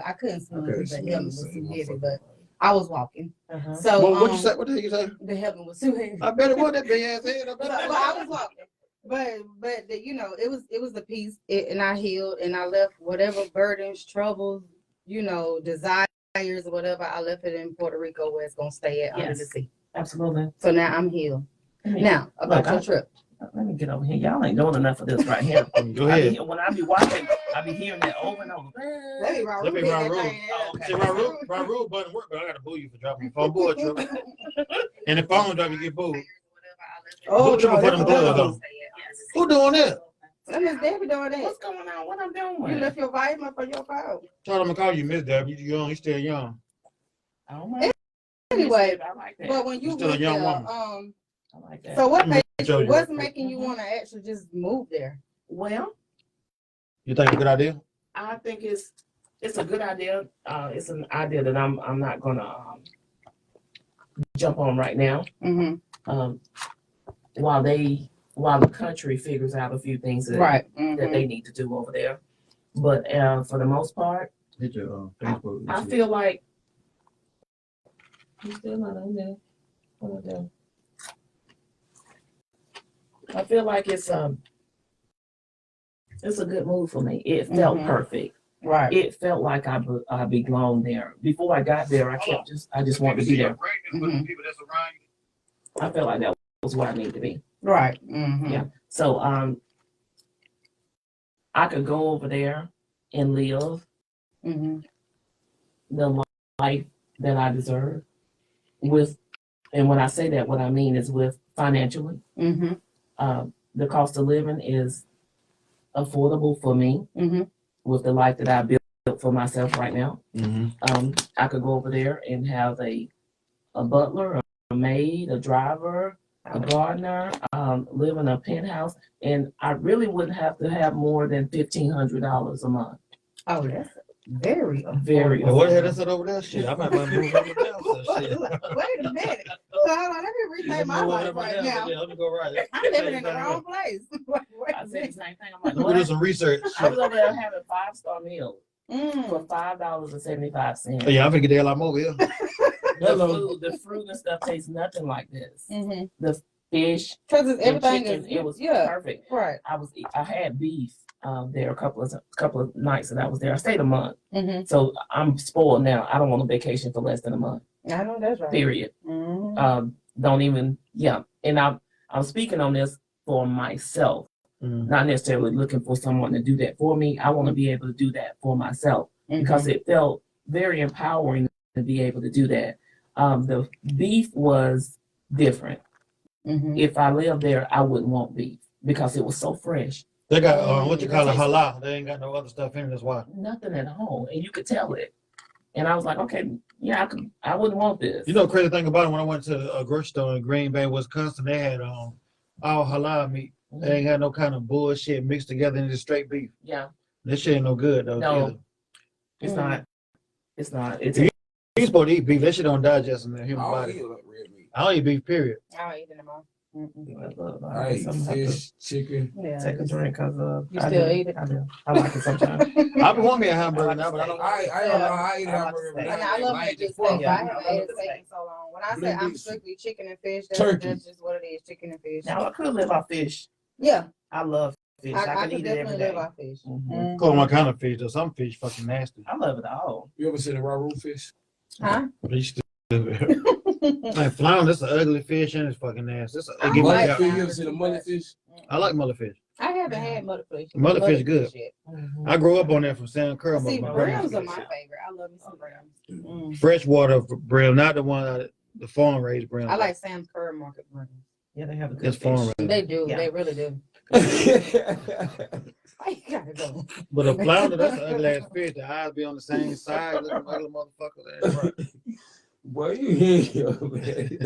I couldn't swim Okay, because the so heaven you was say too heavy, motherfucker. but I was walking. Uh-huh. So, Well, what you say? What the hell you say? the heaven was too heavy. I bet it was that big ass head. I bet But I was walking. But it was the peace, and I healed, and I left whatever burdens, troubles, desires, or whatever. I left it in Puerto Rico where it's gonna stay at under the Yes. sea. Absolutely. So now I'm healed. Now about your trip. Let me get over here. Y'all ain't doing enough of this right here. Go ahead. When I be watching, I be hearing that over and over. Let me run Let me hit run that rule. thing. Oh, okay. See, Raul button work, but I gotta boo you for dropping the phone. Boo a trip. And the phone drop, you get booed. Oh, Who tripping for them that's gloves wonderful. on? Who doing that? Let Miss Debbie doing that. What's going on? What I'm doing? You left your vitamin for your phone. Tell them to call you Miss Dab. You young, you still young. I don't mind. Anyway, I like that. but when you You're still a went young there, woman. I like that. so what Let me made show you what's real quick. making you want to actually just move there? Well, You think it's a good idea? I think it's a good idea. It's an idea that I'm not gonna jump on right now. Mm-hmm. While the country figures out a few things that Right. they need to do over there, but for the most part, Hit your Facebook. I feel like you still not on there. What am I doing? I feel like it's a good move for me. It felt Mhm. perfect. Right. It felt like I belonged there. Before I got there, I just wanted to be there. Mhm. I felt like that was where I needed to be. Right. Mm-hmm. Yeah. So I could go over there and live Mm-hmm. the life that I deserve with, and when I say that, what I mean is with financially. Mm-hmm. The cost of living is affordable for me Mm-hmm. with the life that I built for myself right now. Mm-hmm. I could go over there and have a butler, a maid, a driver, a gardener, live in a penthouse, and I really wouldn't have to have more than $1,500 a month. Oh, Very Very. Well, what the hell is that over there? Shit, I might move over there. So shit. Wait a minute. Hold on, let me rethink my life right now. Yeah, let me go right. I'm living in the wrong place. Wait I a said the minute. same thing. I'm like, Let me do what? some research. I was over there having 5-star meal for Mm. $5.75. Yeah, I'm gonna get the hell I'm over here. The fruit and stuff tastes nothing like this. Mm-hmm. The fish, Because and everything chicken, is it was yeah, perfect. right. I had beef there a couple of nights that I was there. I stayed a month, Mm-hmm. so I'm spoiled now. I don't want a vacation for less than a month. I know that's right. Period. Mm-hmm. Don't even And I'm speaking on this for myself, not necessarily looking for someone to do that for me. I want to be able to do that for myself because it felt very empowering to be able to do that. The beef was different. Mm-hmm. If I lived there, I wouldn't want beef because it was so fresh. They got what you call it, Tastes halal. They ain't got no other stuff in it. That's why. Nothing at all, and you could tell it. And I was like, okay, yeah, I wouldn't want this. You know, crazy thing about it, when I went to a grocery store in Green Bay, Wisconsin, they had all halal meat. They ain't got no kind of bullshit mixed together into straight beef. Yeah, This shit ain't no good though. No. Either. it's not. It's not. It's You supposed to eat beef. That shit don't digest in the human I don't body. eat like red meat. I don't eat beef. Period. I don't eat anymore. Mm-mm. I eat fish, chicken. Yeah. Take a drink because You still eat it? I do. I like it sometimes. I want me a hamburger now, but I don't. I eat hamburger. And but I love like that the steak. fuck. I haven't ate a steak in so long. When I say I'm Blended strictly chicken and fish, turkey. that's just what it is, chicken and fish. Now I could live off fish. Yeah, I love fish. I I can could eat it every definitely day. live off fish. Mhm. Call my kind of fish though. Some fish fucking nasty. I love it all. You ever seen a raw root fish? Huh? Fish stupid. Like flounder, that's an ugly fish and it's fucking nasty. I Give me like out. Mullet fish. You ever seen a mullet fish? I like mullet fish. I haven't had motherfish. Motherfish good. Yet. Mhm. I grew up on that from Sam Kerr. See, My brims grandma. are my favorite. I love me some brims. Freshwater brim, not the one out of the farm raised brim. I like Sam's Curry Market brims. Yeah, they have a good It's farm fish. raised. They do. Yeah. They really do. Why you gotta go? But a flounder, that's an ugly ass fish. The eyes be on the same side. Looking ugly motherfucker. That's right. Boy, you here, man.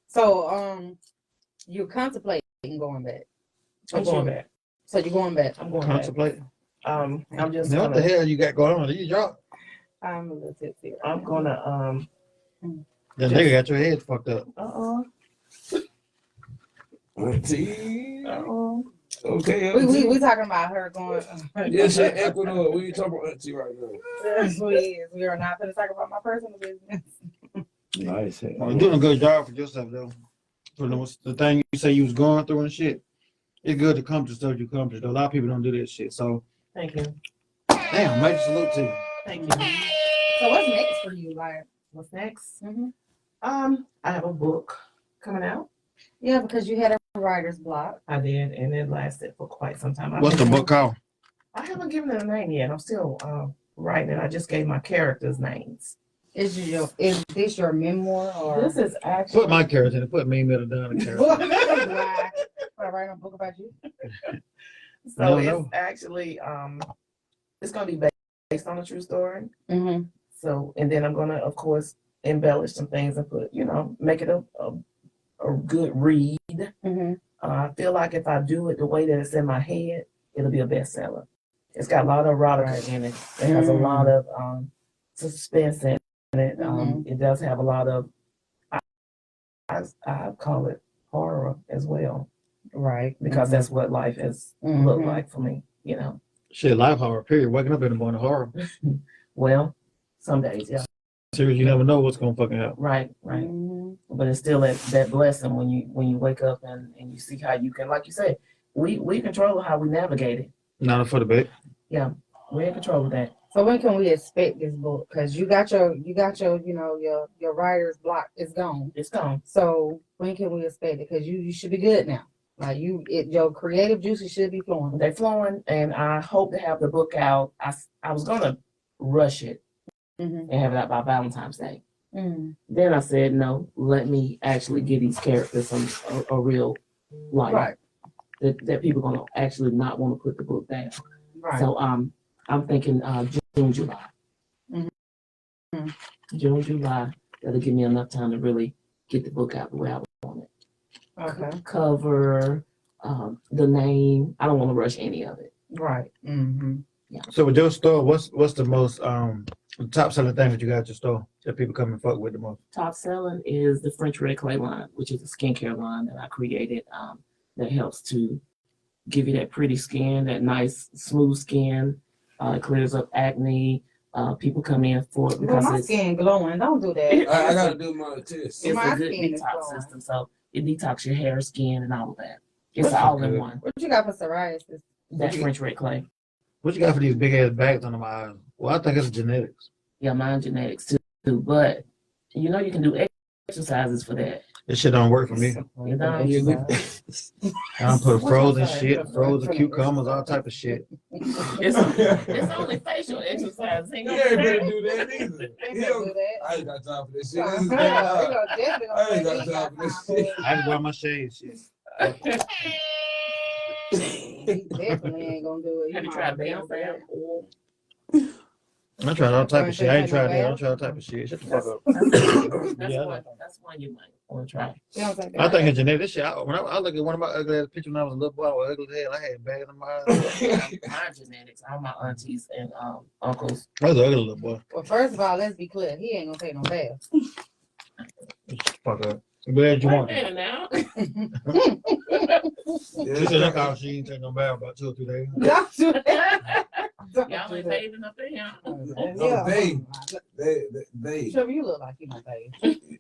So, you're contemplating going back. I'm going back. So you're going back. I'm going Contemplate. back. I'm just Now, what the gonna. hell you got going on? You drop. I'm a little tipsy. I'm gonna. That nigga got your head fucked up. Auntie. Okay, We auntie. talking about her going. Yes, in Ecuador. We ain't talking about auntie right now. Yes, we is. We are not going to talk about my personal business. Nice. You're doing a good job for yourself though. For the thing you say you was going through and shit. It's good to come to stuff you come to. Though. A lot of people don't do that shit. So, Thank you. damn, major salute to you. Thank you. So what's next for you, like? What's next? Mm-hmm. I have a book coming out. Yeah, because you had a writer's block. I did, and it lasted for quite some time. What's the book called? I haven't given it a name yet. I'm still writing it. I just gave my characters names. Is this your memoir or? This is actually Put my character in it. Put me middle down the character. Why? I write a book about you. so No. it's actually it's gonna be based on a true story. Mm-hmm. So and then I'm gonna of course embellish some things and put make it a good read. Mm-hmm. I feel like if I do it the way that it's in my head, it'll be a bestseller. It's got a lot of erotica in it. It has a lot of suspense in it. It does have a lot of I call it horror as well, Right. because that's what life has looked like for me. Shit, life horror, period. Waking up in the morning horror. Well, some days, yeah. Seriously, you never know what's gonna fucking happen. Right. Mm-hmm. But it's still that blessing when you wake up and you see how you can, like you said, we control how we navigate it. Not for the bait. We're in control of that. So when can we expect this book? Because you got your your writer's block is gone. It's gone. So when can we expect it? Because you should be good now. Like your creative juices should be flowing. They're flowing, and I hope to have the book out. I was gonna rush it and have it out by Valentine's Day. Mm-hmm. Then I said, no, let me actually give these characters a real life. Right. That people are gonna actually not want to put the book down. Right. So I'm thinking June, July. Mm-hmm. June, July. That'll give me enough time to really get the book out the way I want it. Okay. Cover, the name. I don't want to rush any of it. Right. Mm-hmm. So with your store, what's the most top selling thing that you got at your store that people come and fuck with the most? Top selling is the French Red Clay line, which is a skincare line that I created that helps to give you that pretty skin, that nice smooth skin. It clears up acne. People come in for it Well, because my it's skin glowing. Don't do that. I gotta do my test. it's My a good skin is detox glowing. system. So it detox your hair, skin, and all of that. It's That's all in good. one. What you got for psoriasis? That French Red Clay. What you got for these big ass bags under my eyes? Well, I think it's genetics. Yeah, mine genetics too. But you know you can do exercises for that. This shit don't work for me. You know? I don't put What frozen y'all say? shit, frozen cucumbers, all type of shit. It's only facial exercise. Ain't You gonna ain't do better that. do that either. Ain't He gonna don't- do that. I ain't got time for this shit. Uh-huh. This is You bad. know, definitely I ain't gonna got say time for this he shit. I had to wear my shades. Shit. He definitely ain't gonna do it. Have you tried Bam Bam oil? I tried all type of shit. I ain't tried that. I don't try all type of shit. Shut the fuck up. That's one you might want to try. I think it's genetic. This shit. When I look at one of my ugly ass pictures when I was a little boy, I was ugly as hell. I had bags in my eyes. My genetics, all my aunties and uncles. I was an ugly little boy. Well, first of all, let's be clear. He ain't gonna take no bath. Shut the fuck up. I'm glad you Wait a want it. minute now. She said that cause she ain't take no bath about 2 or 3 days. Don't do that. Don't Y'all do ain't that. bathing up in here. Yeah. They. Trevor, you look like you don't bathe.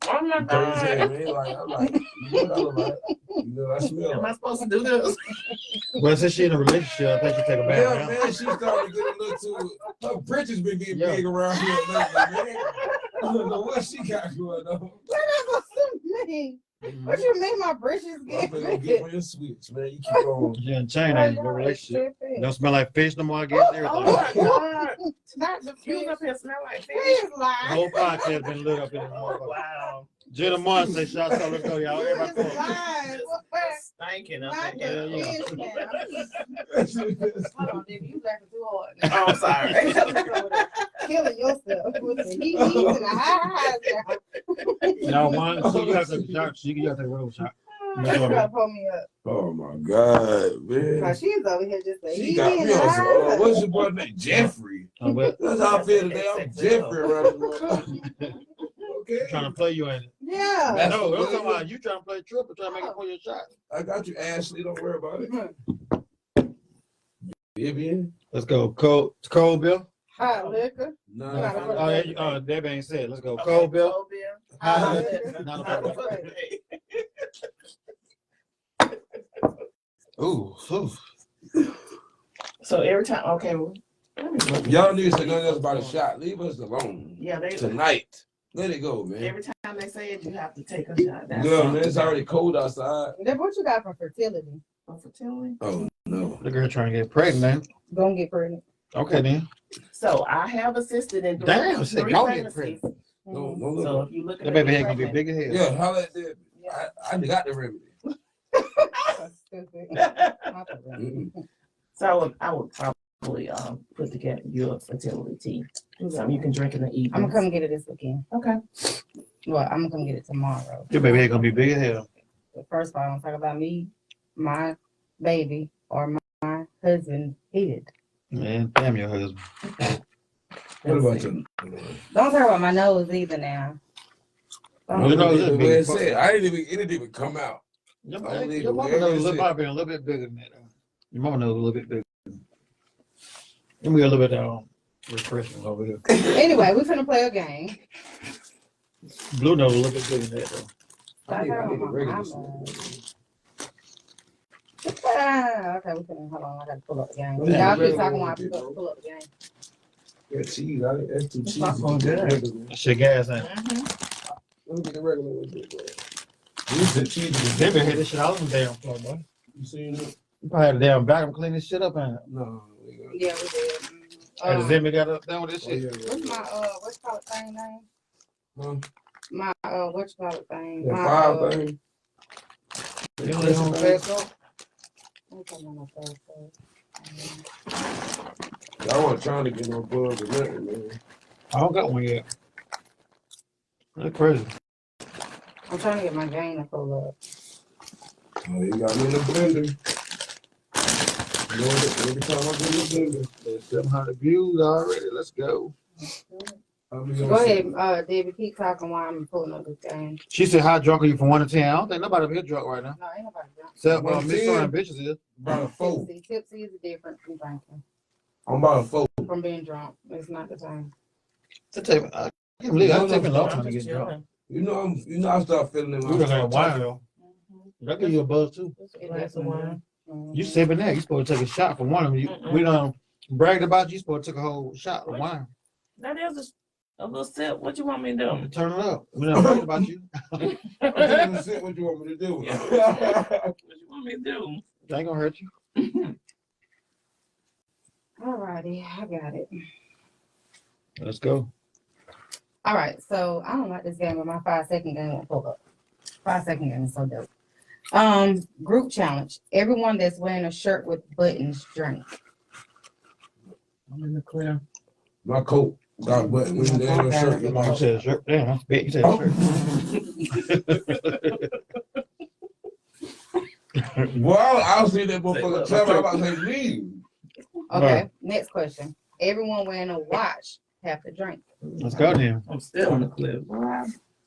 Oh my Crazy, God. man. Like, I'm like, you know what I look like? You know what I smell Am I like? supposed to do this? Well, since she in a relationship, I think she take a Yeah, bath now. man, she started to get a little too. Her britches been getting Yeah. big around here lately, man. I don't know what she got going on. What that supposed to mean? What you mean my britches I'm get gonna get big? on your switch, man. You keep on. She in chain ain't in a relationship. Tripping. Don't smell like fish no more, I guess. Oh Everything. my God. Not the You fish. up here smell like fish. Please The lie. whole podcast been lit up in this motherfucker. Wow. Jenna Martin say shots out, let's go, y'all. Everybody Please come. lie. It's stinking up Not in the here. Yeah. fish now. Hold on, Dick, you laughing too hard. Oh, I'm sorry. Killing yourself with the heat and the highs now. Y'all want? So you gotta take a shot. You gotta take a roll shot. You gotta pull me up. Oh my God, man. Cause she's over here just like, She got me on some. What's your boy name? Jeffrey. Oh, but That's how I feel today. I'm Jeffrey around the Okay. I'm trying to play you in it. Yeah. That's No, what I'm it talking is. about you trying to play triple, trying to make it for your shot. I got you, Ashley. Don't worry about it. Vivian. Let's go. Cold Bill. Hot liquor. No, You gotta put Oh, it yeah, Debbie ain't said. Let's go. Cold Bill. Cold Bill. Hot liquor. liquor. Not a Ooh. So every time, okay, well, let me look. Y'all need to say nothing else about a shot. Leave us alone Yeah, they tonight. Let it go, man. every time they say it, you have to take a shot. That's Yeah, man, it's already cold outside. Then what you got for fertility? for fertility. Oh no. The girl trying to get pregnant. Gonna get pregnant. Okay then. So I have assisted in Damn, shit, three go get pregnancies. No, Mhm. no, no. So if you look at That baby head gonna be big as hell. Yeah, holla at that. I got the remedy. That's stupid. Not the remedy. So I would probably put together your fertility tea. Something you can drink in the evening. I'm gonna come get it this weekend. Okay. Well, I'm gonna come get it tomorrow. Your baby head gonna be big as hell. But first of all, I'm gonna talk about me, my baby, or my husband head. Man, damn your husband. What about you? Don't talk about my nose either now. You know, the it's way it big. said. It didn't even come out. Your leave your it mama where knows it a little is. Bobby a little bit bigger than that. Your mama knows a little bit bigger. Give me a little bit refreshment over here. Anyway, we're finna play a game. Blue knows a little bit bigger than that though. I need my the regular mama. shit. Okay, we finna, hold on, I gotta pull up the game. Yeah, Y'all keep regular talking while I one, pull up the game. Yeah, cheese. That's too cheesy. popcorn good. That shit gas ain't. Let me get the regular one. This is cheesy. They been hit this shit all on the damn floor, boy. You seen it? You probably had a damn vacuum clean this shit up, ain't it? No. we got- Yeah, we did. Had the Zimmy got up down with this Oh, shit. yeah, What's my what's called thing name? Huh? My what's called thing? That My five thing. You know they on fast car? I'm talking about my fast. Y'all wasn't trying to get no bug or nothing, man. I don't got one yet. That's crazy. I'm trying to get my game to pull up. Oh, you got me in the blender. You know, every time I go to the There's 700 views already. Let's go. I'll be Go ahead, Debbie, keep talking while I'm pulling up this game. She said, "How drunk are you from 1 to 10?" I don't think nobody up here drunk right now. No, ain't nobody drunk. Except 1 to Miss 10? and bitches is. about a 4. Tipsy is different from drinking. I'm about a 4. From being drunk. It's not the same. I can't believe I take me a long time to get drunk. You know, I start feeling it You when I gonna start have wine talking. though. That give you a buzz too. A glass of wine. You sipping that? You supposed to take a shot from one of them. We done bragged about you. Supposed to take a whole shot of wine. That is a little sip. What you want me to do? Turn it up. We done bragged about you. What you want me to do? What you want me to do? That ain't gonna hurt you. Alrighty, I got it. Let's go. All right, so I don't like this game, but my 5-second game won't pull up. 5-second game is so dope. Group challenge. Everyone that's wearing a shirt with buttons drink. I'm in the clear. My coat got buttons. When they ain't no shirt. You said shirt. Damn, I bet you said shirt. Well, I'll see that motherfucker. Tell me about to say leave. Okay, next question. Everyone wearing a watch have to drink. Let's go then. I'm still in the clear.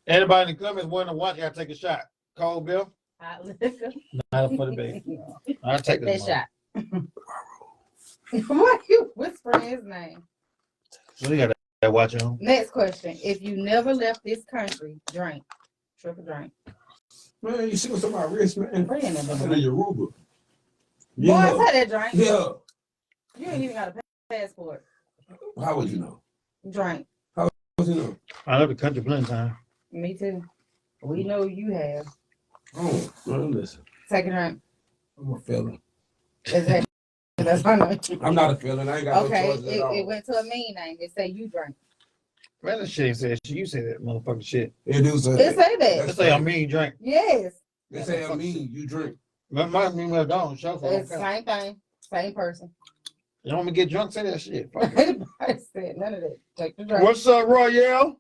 Anybody in the comments wearing a watch, gotta take a shot. Cold Bill? Hot liquor. Not for the bait. I'll take That this. shot. Why you whispering his name? So you got that watch on. Next question. If you never left this country, drink. Triple drink. Man, you see what's on my wrist, man? Bring in I that said drink. Yoruba. Boy, I said that drink. Yeah. You ain't even got a passport. How would you know? Drink. How would you know? I love the country plenty time. Me too. We know you have. Oh, man, listen. Take a drink. I'm a felon. Exactly. That's funny. I'm not a felon. I ain't got Okay, no choice at all. it went to a mean name. It say you drink. Man, that shit ain't said shit. You say that motherfucking shit. It do say It that. say They that. say I mean drink. Yes. They say I mean you drink. My mean well don't show for It's the okay. same thing. Same person. You don't want me to get drunk? Say that shit. Fuck it. Anybody said none of that. Take the drink. What's up, Royale?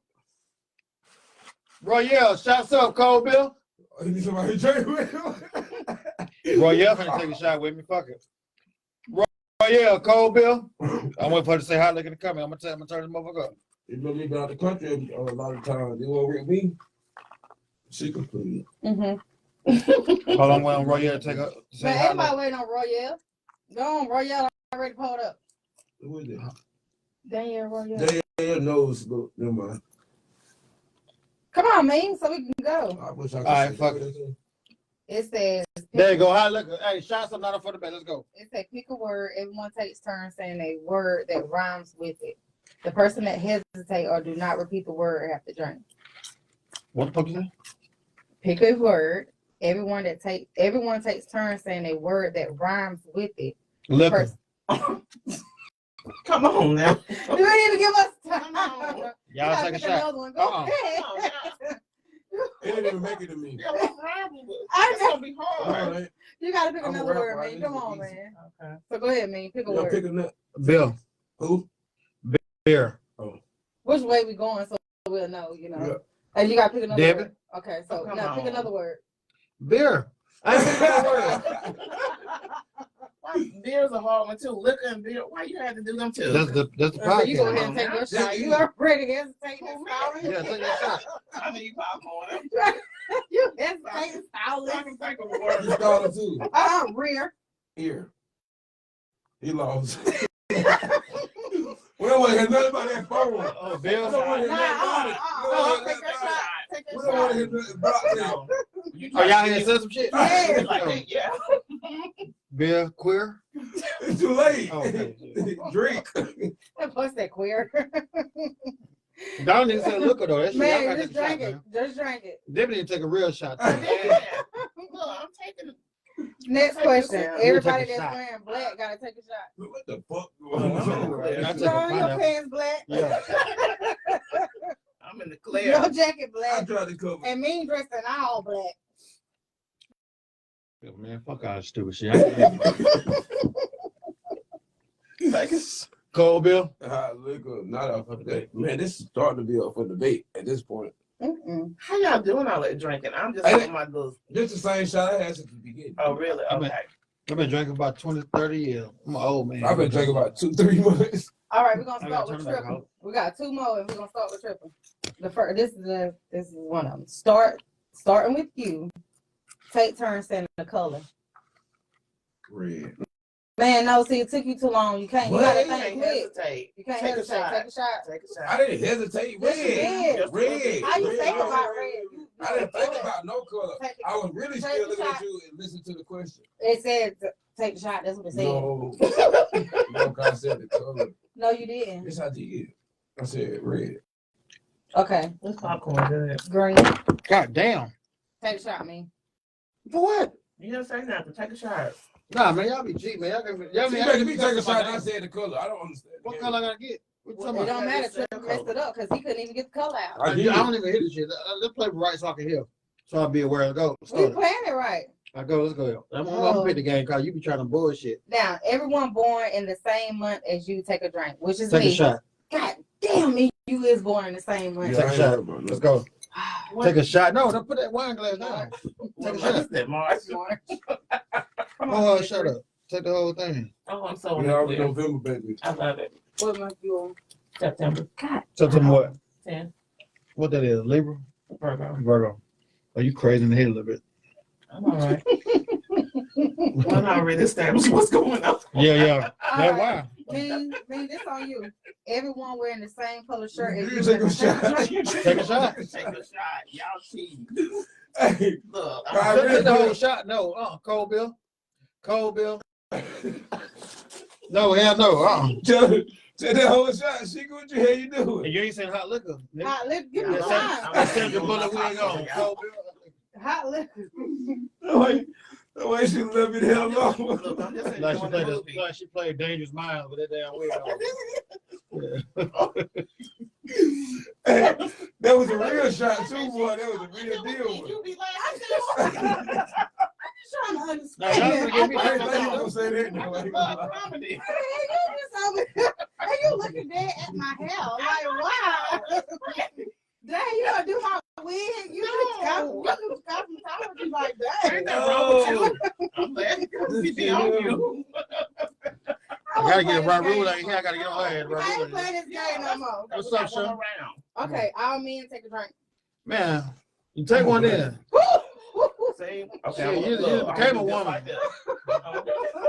Royale, shots up, Cold Bill. Oh, you need somebody to drink with? Royale finna take a shot with me. Fuck it. Royale, Cold Bill. I'm waiting for her to say hi. Look in the comment. I'm gonna turn this motherfucker up. You know me out the country a lot of times. They won't with me. She can please. Mm-hmm. Hold on, well, Royale take a say Man, hi. everybody waiting on Royale. Go on, Royale already pulled up. Who is it? Daniel Royale. They knows. Look, never mind. Come on, man, so we can go. I wish I could. All right, say fuck that. It says There you go. Hi, look. Hey, shots up, not up for the bed. Let's go. it says pick a word. Everyone takes turns saying a word that rhymes with it. The person that hesitate or do not repeat the word have to drink. What the fuck is that? Pick a word. Everyone takes turns saying a word that rhymes with it. Liquor. Come on now. You didn't even give us time. Y'all take a shot. Another one. Go ahead. It didn't even make it to me. Yeah, what's wrong with it? I It's gonna be hard. Right. You gotta pick I'm a another rapper. word, I man. need Come to on, easy. man. Okay. So go ahead, man. Pick a You word. pick a nut. Bill. Who? Beer. Which way we going so we'll know, you know. Yeah. And you gotta pick another Debbie? word. Okay, so Oh, come now pick on. another word. Beer. I ain't picking no word. Why, beer's a hard one too. Liquor and beer. Why you had to do them two? That's the So you go ahead podcast. and take your Yeah. shot. You already hesitating and stalling. Yeah, take your shot. I need popcorn. You hesitating and I stalling. can think of a You word. started too. Rear. Here. He lost. We don't want to hear nothing about that phone. Oh, We Bill. don't want to hear nothing about it. We don't want to Take hear your nothing about shot. it. Take We your don't want to hear shot. nothing about it. No. You Oh, y'all here said some shit? Yeah. Like, yeah. Beer, queer. It's too late. Oh, okay. Drink. That boy said queer. Y'all niggas said liquor though. That shit, y'all Man, gotta just take a drink shot, it. man. Just drink it. Debbie didn't take a real shot. Yeah. Too. Look, I'm taking. Next question. Yeah. Everybody Take a that's shot. wearing black gotta take a shot. What the fuck Oh, going I'm in the on? clear. I take a Throw your pineapple. pants black. Yeah. I'm in the clear. Your jacket I black. tried to cover. And me dressed in all black. Yeah, man, fuck all that stupid shit. I can't- Cold Bill. Liquor, not up for debate. Man, this is starting to be up for debate at this point. Mm-mm. How y'all doing all that drinking? I'm just Hey. on my little. This the same shot I had since the beginning. Oh, really? I mean- Okay. I've been drinking about 20, 30 years. I'm an old man. I've been drinking about 2-3 months. All right, we're gonna I start gotta with turn it back tripping. out. We got 2 more, and we're gonna start with tripping. The first, this is one of them. Starting with you. Take turns saying the color. Red. Man, no, see, it took you too long. You can't. You What? gotta You think can't quick. hesitate. You can't Take a hesitate. shot. Take a shot. Take a shot. I didn't hesitate. Yes, you did. Red. How you Red. think Red. about red? I didn't think about no color. Take I was really take still the looking shot. at you and listening to the question. It said take the shot. That's what it said. No. No, 'cause I said the color. No, you didn't. Yes, I did. I said red. Okay, This popcorn good. green. God damn. Take a shot, me. For what? You didn't say nothing. Take a shot. Nah, man, y'all be cheap, man. Y'all You making me take a shot and I said the color. I don't understand. What color I gotta get? What you talking It about? don't matter. Just say Trip messed it up because he couldn't even get the color out. I I did. don't even hear this shit. Let's play right so I can hear. So I'll be aware to go. We Start it. playing it right. Let's go. I'm gonna pick the game cause you be trying to bullshit. Now, everyone born in the same month as you take a drink, which is Take me. a shot. God damn me, you is born in the same month. Take a I ain't shot. worried about Let's nothing. go. Take a shot. No, don't put that wine glass down. What a is shot. that, March? Come Oh, on, shut up. Take the whole thing. Oh, I'm so We already clear. November, baby. I love it. What month you on? September God, So tell me what? 10. What that is? Libra? Virgo. Virgo. Are you crazy in the head a little bit? I'm all right. I'm already established what's going on. Yeah. all That's right. why. Me, this on you. Everyone wearing the same color shirt as You you. take a and the same shot. drink. Take a shot. Take a shot. Y'all cheating. Hey, Look, I Take really the whole do. shot. No. Cold Bill. No, hell no. Take that whole shot. She what you hell you doing? And you ain't saying hot liquor. nigga. Hot liquor, give me Yeah, time. That's Sandra Bullock wig on. Cold Bill. Hot liquor. The way she left me the hell alone. Look, I'm just Like she enjoying the played, movie. like she played Dangerous Minds with that damn wig on. Hey, that was a real shot too, boy. That was a real deal. You be like, Trying to No, understand. y'all gonna give me I that. ain't think you were gonna say that. No, I ain't gonna lie. comedy. Are you looking dead at my hair? Like, wow. Dang, you gonna do my wig? You can stop and talk with you like Ain't that. that wrong with you? I'm glad you be on you. I gotta get a right rule out here. I gotta get on her head. I Right ain't rule. playing this game no more. What's We up, got one Sean? more round. Okay, all men take a drink. Man, you take one then. See? Shit, I'm you look, I'm became a gonna do just woman. like that.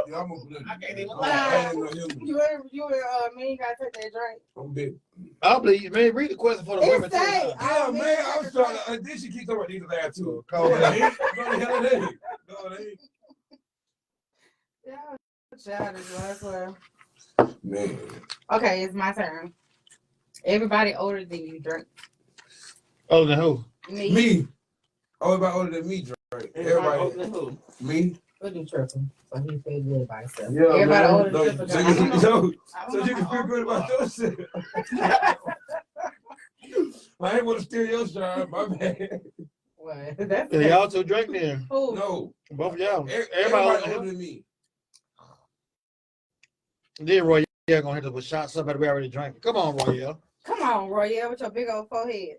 Yeah, I'm gonna put it. I can't even I ain't no human. You and me gotta take that drink. I'm big. I believe you. Man, read the question for the It women too. say, Yeah, all men man, I take was a trying drink. to. Then she keeps talking about these last two. Cold No, Bill. they ain't. No, the hell it ain't. No, it ain't. Yeah, childish, I swear. Man. Okay, it's my turn. Everybody older than you drink. Older than who? Me. Oh, everybody older than me, right? Everybody Everybody. open who? Me. We'll do triple. So he feel good about himself. Yeah, Everybody man. older No, than triple. so I don't know. so I don't so know you can how feel old good you about are. yourself. I ain't want to steal your shine. My bad. What? That's Yeah, y'all two drink then. Who? No. Both of y'all. Everybody Everybody older than me. Then Roy, yeah, gonna hit us with shots. Somebody we already drank. Come on, Royale. Come on, Royale, with your big old forehead.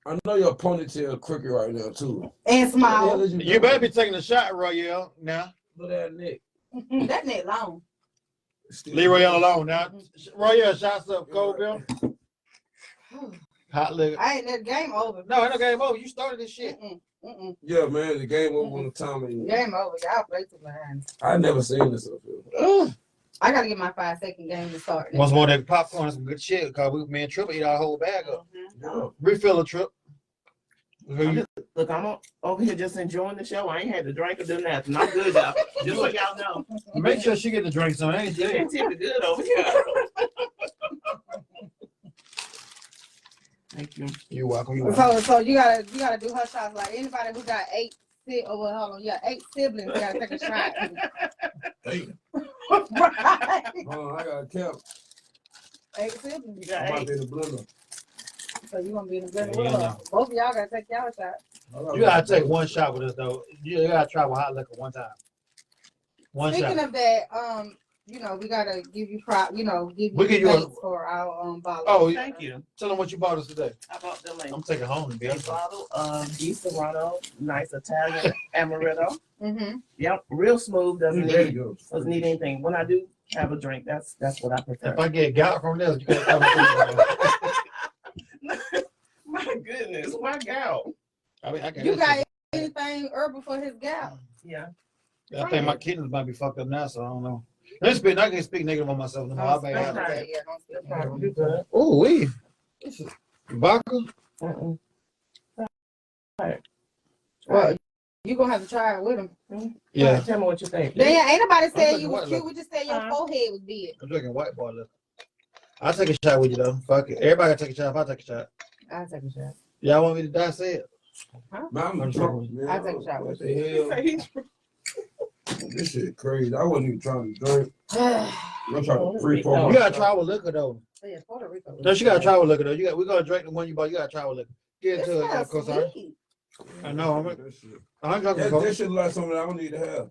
I know your ponytail crooked right now, too. And What the hell smile. is You doing? better be taking a shot, Royale. Now, Look at that neck. That neck long. leave Royale alone. Now, Royale, shots up, Cold Bill. Hot liquor. I ain't that game over. No, ain't no game over. You started this shit. Yeah, man, the game over on the time. And Game over. Y'all play too much. I never seen this up here. Ugh. I gotta get my 5-second game to start. Once more that popcorn, some good shit. Cause me and Triple eat our whole bag up. Yeah. Refill a trip. Look, I'm over here just enjoying the show. I ain't had to drink or do nothing. I'm good, y'all. Just so y'all know. Make sure she get the drink. So ain't You she? ain't Tippy good over here. Thank you. You welcome. You welcome. So you gotta do her shots like anybody who got 8 hold on, yeah, 8 siblings gotta take a shot. Hey, Right. I got a cap. 8 siblings. You got I might eight. be in the blender. So you gonna be in the blender Yeah, with you her. know. Both of y'all gotta take y'all shot. You gotta take one shot with us though. You gotta try with hot liquor one time. One Speaking shot. of that, you know, we gotta give you give you We give you a- thanks for our bottle. Oh, Thank you. tell them what you bought us today. I bought them I'm taking home to be a honest. bottle of Di Serrano, nice Italian amaretto. Mm-hmm. Yep, real smooth. Doesn't There need you go. doesn't need anything. When I do have a drink, that's what I prefer. If I get gout from this, you can't tell me. My goodness, why gout? I mean, I can't. You got anything herbal for his gout? Yeah. I think my kidneys might be fucked up now, so I don't know. I can speak negative on myself. No, I may have. right. Yeah, don't speak about it. You good? Oh, we. This is vodka. Mm-mm. Well, you gonna have to try it with him. Yeah, Tell me what you think. Then ain't nobody said I'm you was talking cute. about We just said your forehead was big. I'm drinking white boy liquor. I'll take a shot with you though. Fuck it. Everybody gotta take a shot if I take a shot. I'll take a shot. Y'all want me to die? Say it. Man, I'm drunk, man. I'll take a shot What with the hell? This shit crazy. I wasn't even trying to drink. I'm trying to free pour. You gotta try with liquor though. Yeah, Puerto Rico. No, she gotta try with liquor though. We're gonna drink the one you bought. You gotta try with liquor. Get It's into it, not cause I sweet. know. That shit. I'm drinking That Coke. shit like something I don't need to have.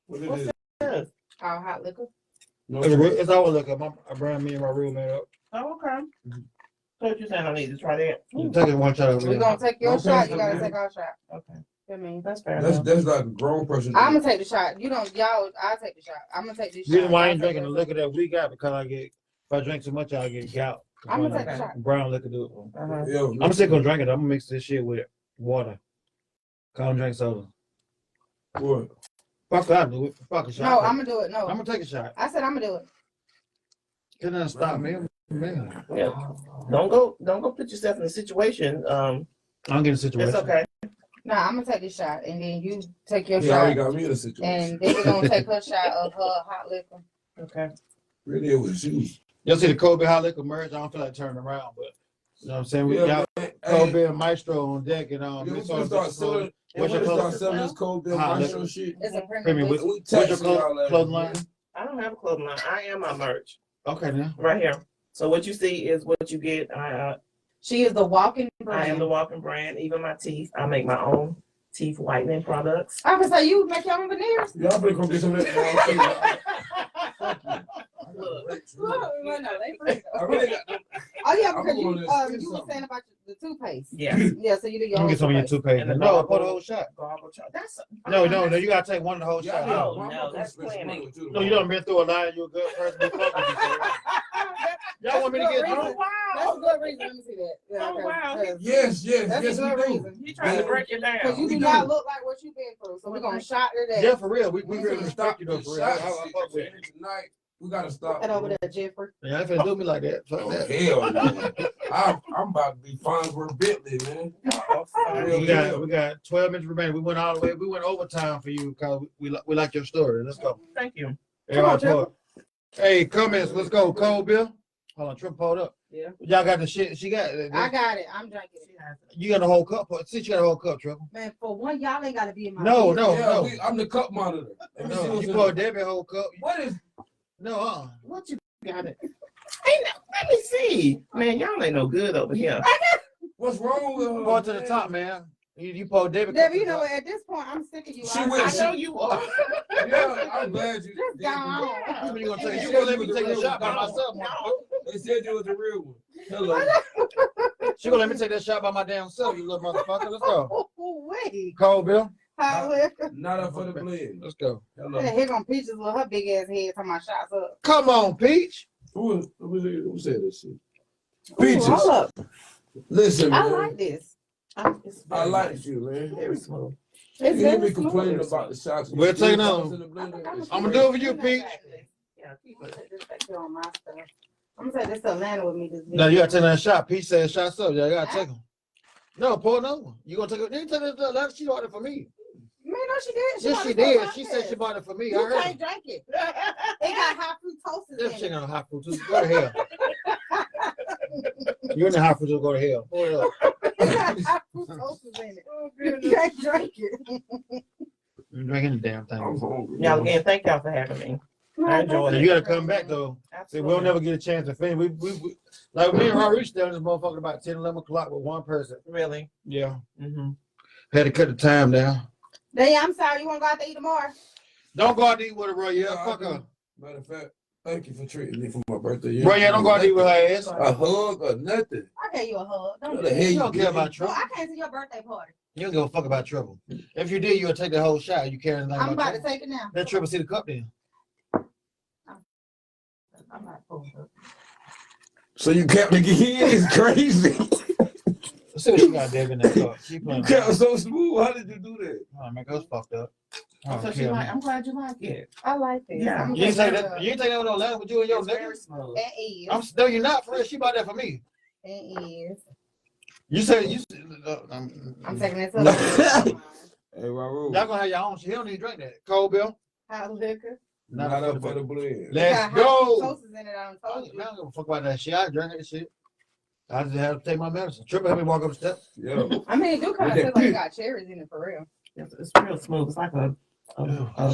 What it What's is? Our hot liquor. No, It's all liquor. I bring me and my roommate up. Oh, okay. So what you saying I need to try that? You take it one shot over We here. gonna take your Okay, shot. You gotta okay. take our shot. Okay. I mean, That's fair that's enough. like a grown person. I'm gonna take the shot. You don't, y'all. I'll take the shot. I'm gonna take this shot. Reason why I Y'all ain't take drinking the yours. liquor that we got because if I drink too much, I'll get gout. I'm gonna take Okay. the shot. Brown liquor do it. Uh-huh. Yeah, I'm still gonna drink it. I'm gonna mix this shit with water. Can't drink soda. What? Fuck that, do it. Fuck a shot. No, I'm gonna do it. No, I'm gonna take a shot. I said I'm gonna do it. Can that stop me? Man, Yeah. Don't go put yourself in a situation. I'm getting a situation. It's okay. No, I'm gonna take this shot, and then you take your He already shot, got me in a situation. and then we're gonna take her shot of her hot liquor. Okay. Really, it was you. Y'all see the Kobe hot liquor merge? I don't feel like turning around, but you know what I'm saying? We got man. Kobe and Maestro on deck and Yeah, we it's finna all start just selling. And What's what your is Start clothes? this selling now? this cold bill Hot maestro liquor. shit. It's a Premium premium. with- We What's your texting y'all at clothing line? I don't have a clothing line. I am my merch Okay, now. right here. So what you see is what you get. She is the walking I am brand. the walking brand. Even my teeth. I make my own teeth whitening products. I was say you make your own veneers. Y'all better come get some of that. Look. Look, well, no, they free. I really got. Oh yeah, I'm because going to you spend were something. saying about the toothpaste. Yeah. Yeah, so you do your I'm own gonna get some of your toothpaste. toothpaste. And the No, gargle- pour the whole shot. Gargle chart. That's No, you gotta take one of the whole shot. Oh, I'm no, gonna that's spend some money plenty. with you No, you tomorrow. done been through a lot. You're a good person. Be fucking with you. Y'all want me to That's get a good drunk? That's a good reason. Let me see that. Yeah, Oh, wow. Yes, That's yes, a we good do. reason. He trying to break it down. Because you We do do. not look like what you've been through. So we're gonna shot her Yeah, that. for real. We We really gotta respect stop you though, this for real. shot I fuck with shit tonight. We gotta stop. That over there, Jeffrey. you. Yeah, if it do me like that, fuck Oh, that. hell no. I'm about to be fine for a Bentley, man. We got 12 minutes remaining. We went all the way. We went overtime for you because we like your story. Let's go. Thank you. Everybody talk. Hey, comments. Let's go. Cold Bill. Hold on, Triple pulled up. Yeah. Y'all got the shit. She got. I got it. I'm drinking it. You got the whole cup. See, you got the whole cup, Triple. Man, for one, y'all ain't gotta be in my No, business. no. Yeah, I'm the cup monitor. Let me see No, what's you in poured it. Debbie whole cup. What is? No, What you got it? Ain't no, let me see. Man, y'all ain't no good over here. What's wrong with her? Pour to the man? top, man. You poured Debbie. Debbie, you know what? At this point, I'm sick of you. She I will. I just know you are. Yeah, I'm glad you. Just did. go on. You gonna take? You You gonna let said me you take was the the shot by real myself? No. They said you was the real one. Hello. She gonna let me take that shot by my damn self, you little motherfucker. Let's go. Wait. Cold Bill. How liquor? Not up for the blend. Let's go. Hello. Here gonna Peaches with her big ass head talking my shots up. Come on, Peach. Who said this shit? Ooh, Peaches. hold up. Listen, I man. like this. It's I very like nice. you, man. Very smooth. It's You hear very me smooth. complaining about the shots. We're taking on. on. In the blender. It's I'm gonna crazy. do it for you, Peach. Yeah, keep I'm it. gonna take this back here on my stuff. I'm gonna take this to Atlanta with me this week. No, you gotta take that shot. Peach said shots up. Yeah, you gotta take them. No, pour another one. You gonna take it? You take it. Last she bought it for me. Man, no, she did. Yes, bought she it for did. my She said she kids. bought it for me. I You heard. can't drink it. It got high fructose This in shit it. got high fructose. Go to hell. You in the high fructose, go to hell. Pour it up. It got high fructose in it. You can't drink it. I'm drinking the damn I'm thing. hungry. Y'all again, thank y'all for having me. I enjoyed You it. gotta come back though. See, Absolutely. we'll never get a chance to finish. We like me and Rob reached down this motherfucker about 10, 11 o'clock with one person. Really. Yeah. Mm-hmm. Had to cut the time down. Hey, I'm sorry. You wanna go out to eat tomorrow? Don't go out to eat with her, bro. Yeah, Yeah, fuck I do. her. Matter of fact, thank you for treating me for my birthday. Bro, yeah, don't go out to eat with her ass. A hug or nothing. I gave you a hug. Don't What do the hell that. You don't care about Well, trouble. I came to your birthday party. You don't give a fuck about trouble. If you did, you would take the whole shot. You care anything I'm about about to trouble. take it now. Let Triple see the cup then. I'm not pulling up. So you kept the kid? It's crazy. Let's see what she got, Deb, in that cup. She You playing. kept so smooth. How did you do that? Oh, make us fucked up. I So don't she care. like, I'm glad you like it. I like this. Yeah. I'm You ain't gonna take take that. You ain't take that with no land with you and your It's very nigga. smooth. That is. No, you're not for real. She bought that for me. It is. You said you. I'm taking this No. up. Hey, Raul. Y'all gonna have your own. She don't need to drink that. Cold Bill. Hot liquor. Not up for the blend. Let's Got hot go. toasters in it. I done I told you. don't give a fuck about that shit. I drink that shit. I just have to take my medicine. Triple help me walk up the steps. Yeah. I mean, it do kind of With feel that like it got cherries in it for real. It's real smooth. It's like a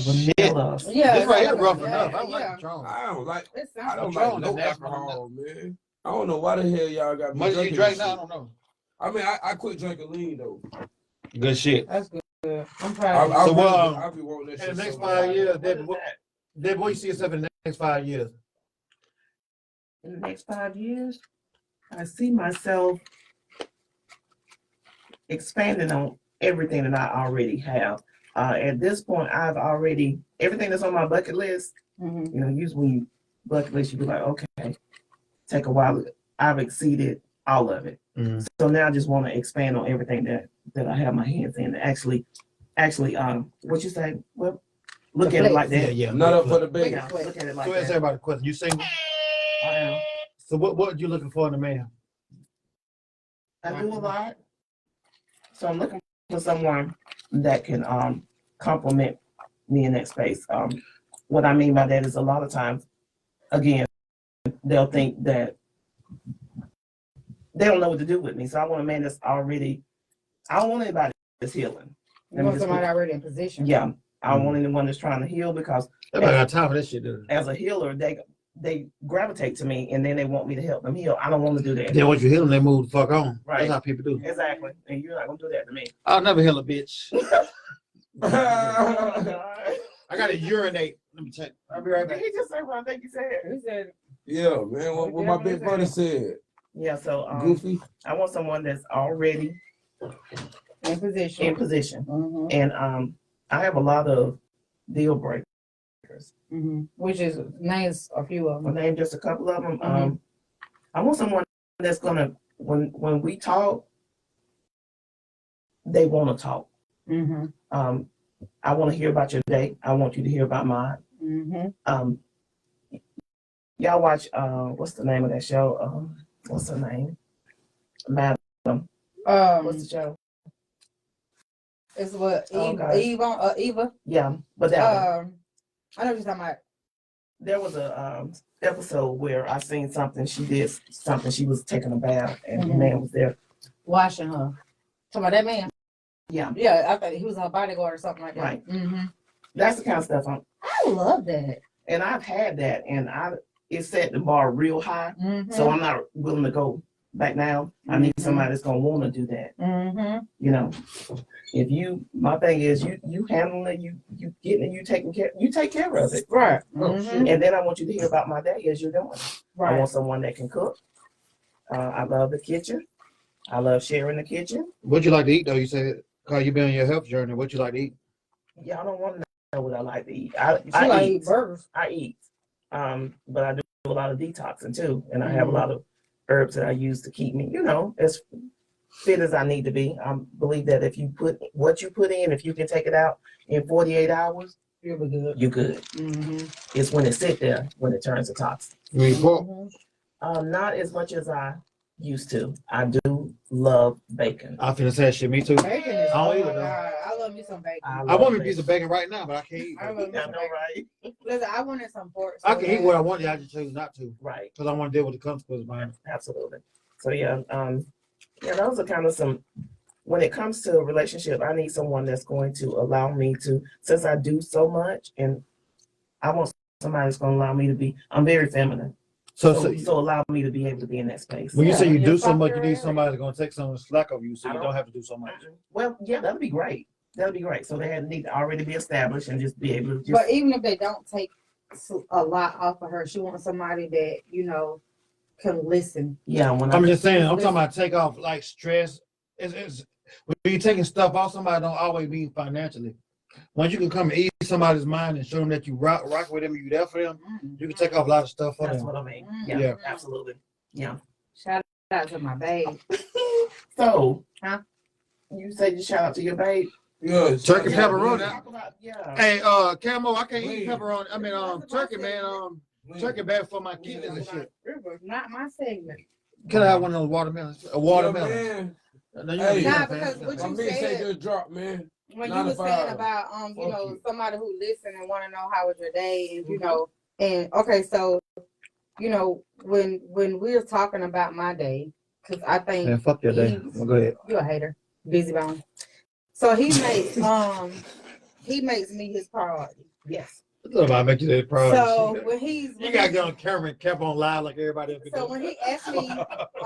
Shit. vanilla. Yeah, This right here like rough a- enough. I yeah, don't like yeah. Patron. I don't like. It I sounds don't Patron, like no that's nasty alcohol, man. I don't know why the hell y'all got me Much as you drinking drink this now, I shit. don't know. I mean, I quit drinking lean though. Good shit. That's good. I'm proud I, of you. So, I be wanting that In the shit next so 5 bad. years, Deb, where you see yourself in the next 5 years? In the next 5 years, I see myself expanding on everything that I already have. At this point, I've already, everything that's on my bucket list, Mhm. you know, usually when you bucket list, you be like, okay, take a while. I've exceeded all of it. Mhm. So now I just want to expand on everything that I have my hands in. Actually, what you say? Well, look The at it like Yeah, that. yeah. Not up for the Big bait. Yeah, look at it like So ask that. everybody a question. You single? I am. So what you looking for in a man? I do a lot. So I'm looking for someone that can complement me in that space. What I mean by that is a lot of times, again, they'll think that they don't know what to do with me. So I want a man that's already, I don't want anybody that's healing. You want somebody already in position. Yeah. I want anyone that's trying to heal because Everybody got time for that shit, dude. as a healer, they gravitate to me and then they want me to help them heal. I don't want to do that. Then once you heal them, they move the fuck on. Right. That's how people do. Exactly. And you're not gonna do that to me. I'll never heal a bitch. Did I gotta urinate. Let me check. I'll be right back. he just say what I think he said? He said, Yeah, man. What my big brother said. Yeah, so Goofy. I want someone that's already in position. in position. Mhm. And I have a lot of deal breakers. Mhm. Which is names a few of I'll them. name just a couple of them. Mhm. I want someone that's gonna when we talk, they want to talk. Mm-hmm. I want to hear about your day. I want you to hear about mine. Mm-hmm. Y'all watch what's the name of that show? What's her name? Madam. What's the show? It's what Oh, gosh. Eva. Yeah, but that one. I know what you're talking about. There was a episode where I seen something. She did something. She was taking a bath, and the Mhm. man was there. Washing her. Talking about that man. Yeah, Yeah, I thought he was her bodyguard or something like that. Right. Mm-hmm. that's the kind of stuff. I love that. And I've had that, and it set the bar real high. Mm-hmm. So I'm not willing to go back down. I need Mhm. somebody that's gonna want to do that. Mm-hmm. You know, my thing is you handle it, you getting it, you take care of it. Right. Oh, Mhm. And then I want you to hear about my day as you're doing it. I Right. want someone that can cook. I love the kitchen. I love sharing the kitchen. What you like to eat though? You said, Carl, you been on your health journey. What you like to eat? Y'all don't want to know what I like to eat. She I like eat. eat burgers. I eat. But I do a lot of detoxing too. And I have a lot of herbs that I use to keep me, as fit as I need to be. I believe that if you put what you put in, if you can take it out in 48 hours, You'll be good. you good. Mm-hmm. It's when it sit there when it turns to toxic. You eat pork? Not as much as I used to. I do love bacon. I finna say that shit. Me too. Bacon is. I don't Oh eat my it, though. God, I love me some bacon. I love want me a bacon. piece of bacon right now, but I can't eat. I it. love me I some know, bacon. right? Listen, I wanted some pork. I so can eat bad. what I want. I just choose not to Right. because I want to deal with the consequences behind it. Absolutely. So yeah, those are kind of some. When it comes to a relationship, I need someone that's going to allow me to, since I do so much, and I want somebody that's going to allow me to be. I'm very feminine, so allow me to be able to be in that space. When you say you Yeah, do so much, you softer need area. somebody that's gonna take some of the slack of you, so I you don't- don't have to do so much. Well, yeah, that'd be great. That'll be great. So they need to already be established and just be able to just. But even if they don't take a lot off of her, she wants somebody that, you know, can listen. Yeah, when I'm just saying, I'm talking about take off like stress. It's when you're taking stuff off, somebody don't always mean financially. Once you can come and ease somebody's mind and show them that you rock with them, you there for them, you can take off a lot of stuff for that's them. what I mean. Yeah. Yeah, absolutely. Yeah. Shout out to my babe. So, Huh? You said you shout out to your babe. Yeah, Turkey yeah, pepperoni. yeah. Talk about, yeah. Hey, Camo, I can't eat Wait. pepperoni. I mean, turkey, man. Turkey bad for my kidneys and shit. It was not my segment. Can I have one of those watermelons? A watermelon. Yeah, man. No, you Hey. gotta Nah, get because that, what man. you My mixtape said just dropped, man. when you 9 to were saying 5. about you Fuck know, you. somebody who listen and want to know how was your day, and you know, and okay, so you know, when we're talking about my day, because I think Man, fuck your day. Well, go ahead. you're a hater, busybody. So he makes me his priority. Yes. That's about to make you that proud. So Shit. when he's You gotta get on camera and kept on live like everybody else. be so doing. when he asked me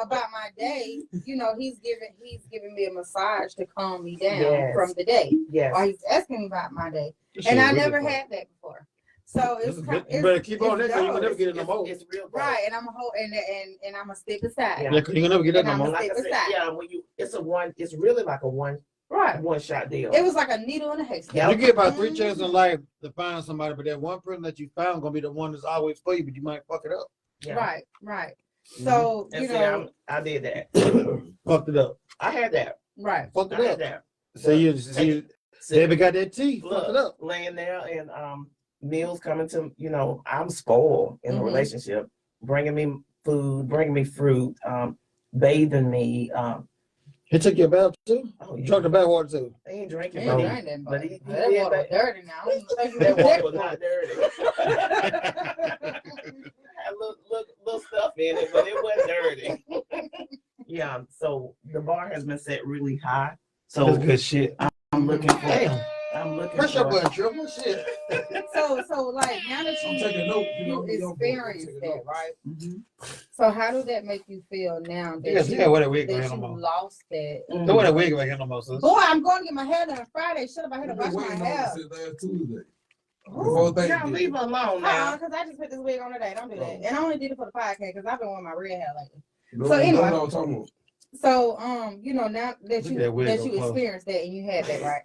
about my day, you know, he's giving me a massage to calm me down Yes. from the day. Yes. Or he's asking me about my day, This and shit I wicked, never bro. had that before. So This it's is kind, good. You better keep on that, it's so you will never dope. get it no more. It's real dope. Right, and I'm a whole and I'm a stick aside. Yeah. Yeah, 'cause you can never get that And no I'm more. a- Like I said, Beside. yeah, when you, it's really like a one Right. shot deal. It was like a needle in a haystack. Yeah. You get about 3 chances in life to find somebody, but that one person that you found gonna be the one that's always for you, but you might fuck it up. Yeah. Right, right. So And you see, know, I did that. Fucked it up. I had that. right. Fucked I it had up. that. So you Debbie got that tea. Fucked it up. Laying there and meals coming to, you know, I'm spoiled in a Mhm. relationship, bringing me food, bringing me fruit, bathing me. He took your bath too? Oh, You yeah. drank the bath water too? They ain't drinking, Yeah, but I ain't that but much. he That did water was that. dirty now. I'm gonna tell you That that water was not dirty. Had little stuff in it, but it wasn't dirty. Yeah, so the bar has been set really high. So That's good shit. I'm looking for. Damn. I'm looking Press your for. button, triple shit. So like now that I'm you taking notes. you experienced that, right? Mhm. So how do that make you feel now that Yes, you, yeah, what a wig that right you no more. lost that? Don't wear that wig right here no more, sis. Boy, I'm going to get my hair done Friday. Shut up, I had to I've wash been my waiting on hair. it since last Tuesday. Ooh. Before Now Thanksgiving. leave her alone now. Because I just put this wig on today. Don't do that. Oh. And I only did it for the podcast because I've been wearing my red hair lately. No, So anyway. no, I'm talking about. So you know, now that Look you at that wig that up you close. experienced that and you had that, right?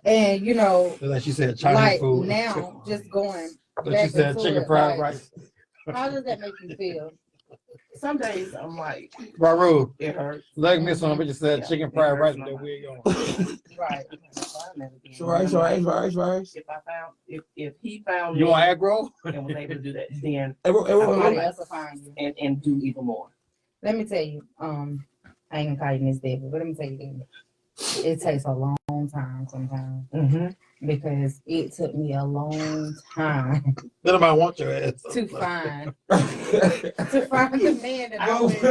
And you know, Like she said, Chinese like food. now just going Like she back said, into chicken it, fried like, rice. how does that make you feel? Some days I'm like, Raru, it hurts. like me some bitch said Yeah, chicken it fried hurts rice my with that mind. wig on. Right. Rice. If I found, if he found You me want aggro? and was able to do that, then Somebody else will find you. and do even more. Let me tell you, I ain't gonna call you Miss Debbie, but let me tell you this. It takes a long time sometimes Mm-hmm. because it took me a long time Then nobody want your ass. to find the man that I was.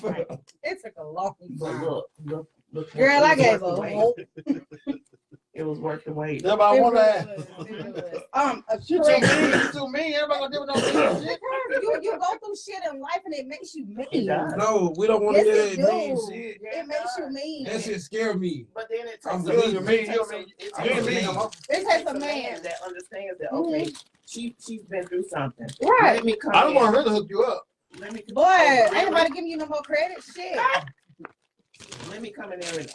Right. It took a long But time. look. Girl, I it was gave worth a the wait. hope. It was worth the wait. Nobody want that. She You too mean. You too mean. Everybody gonna deal with no mean shit. you go through shit in life and it makes you mean. It does. No, we don't want to Yes, hear it that mean do. shit. It makes you mean. That shit scare me. But then it I'm takes believing. You ain't mean no more. It takes a man. that understands that. Okay, she's been through something. Right. Let me come I don't in. want her to hook you up. Let me. Boy, ain't nobody giving you no more credit. Shit. Let me come in there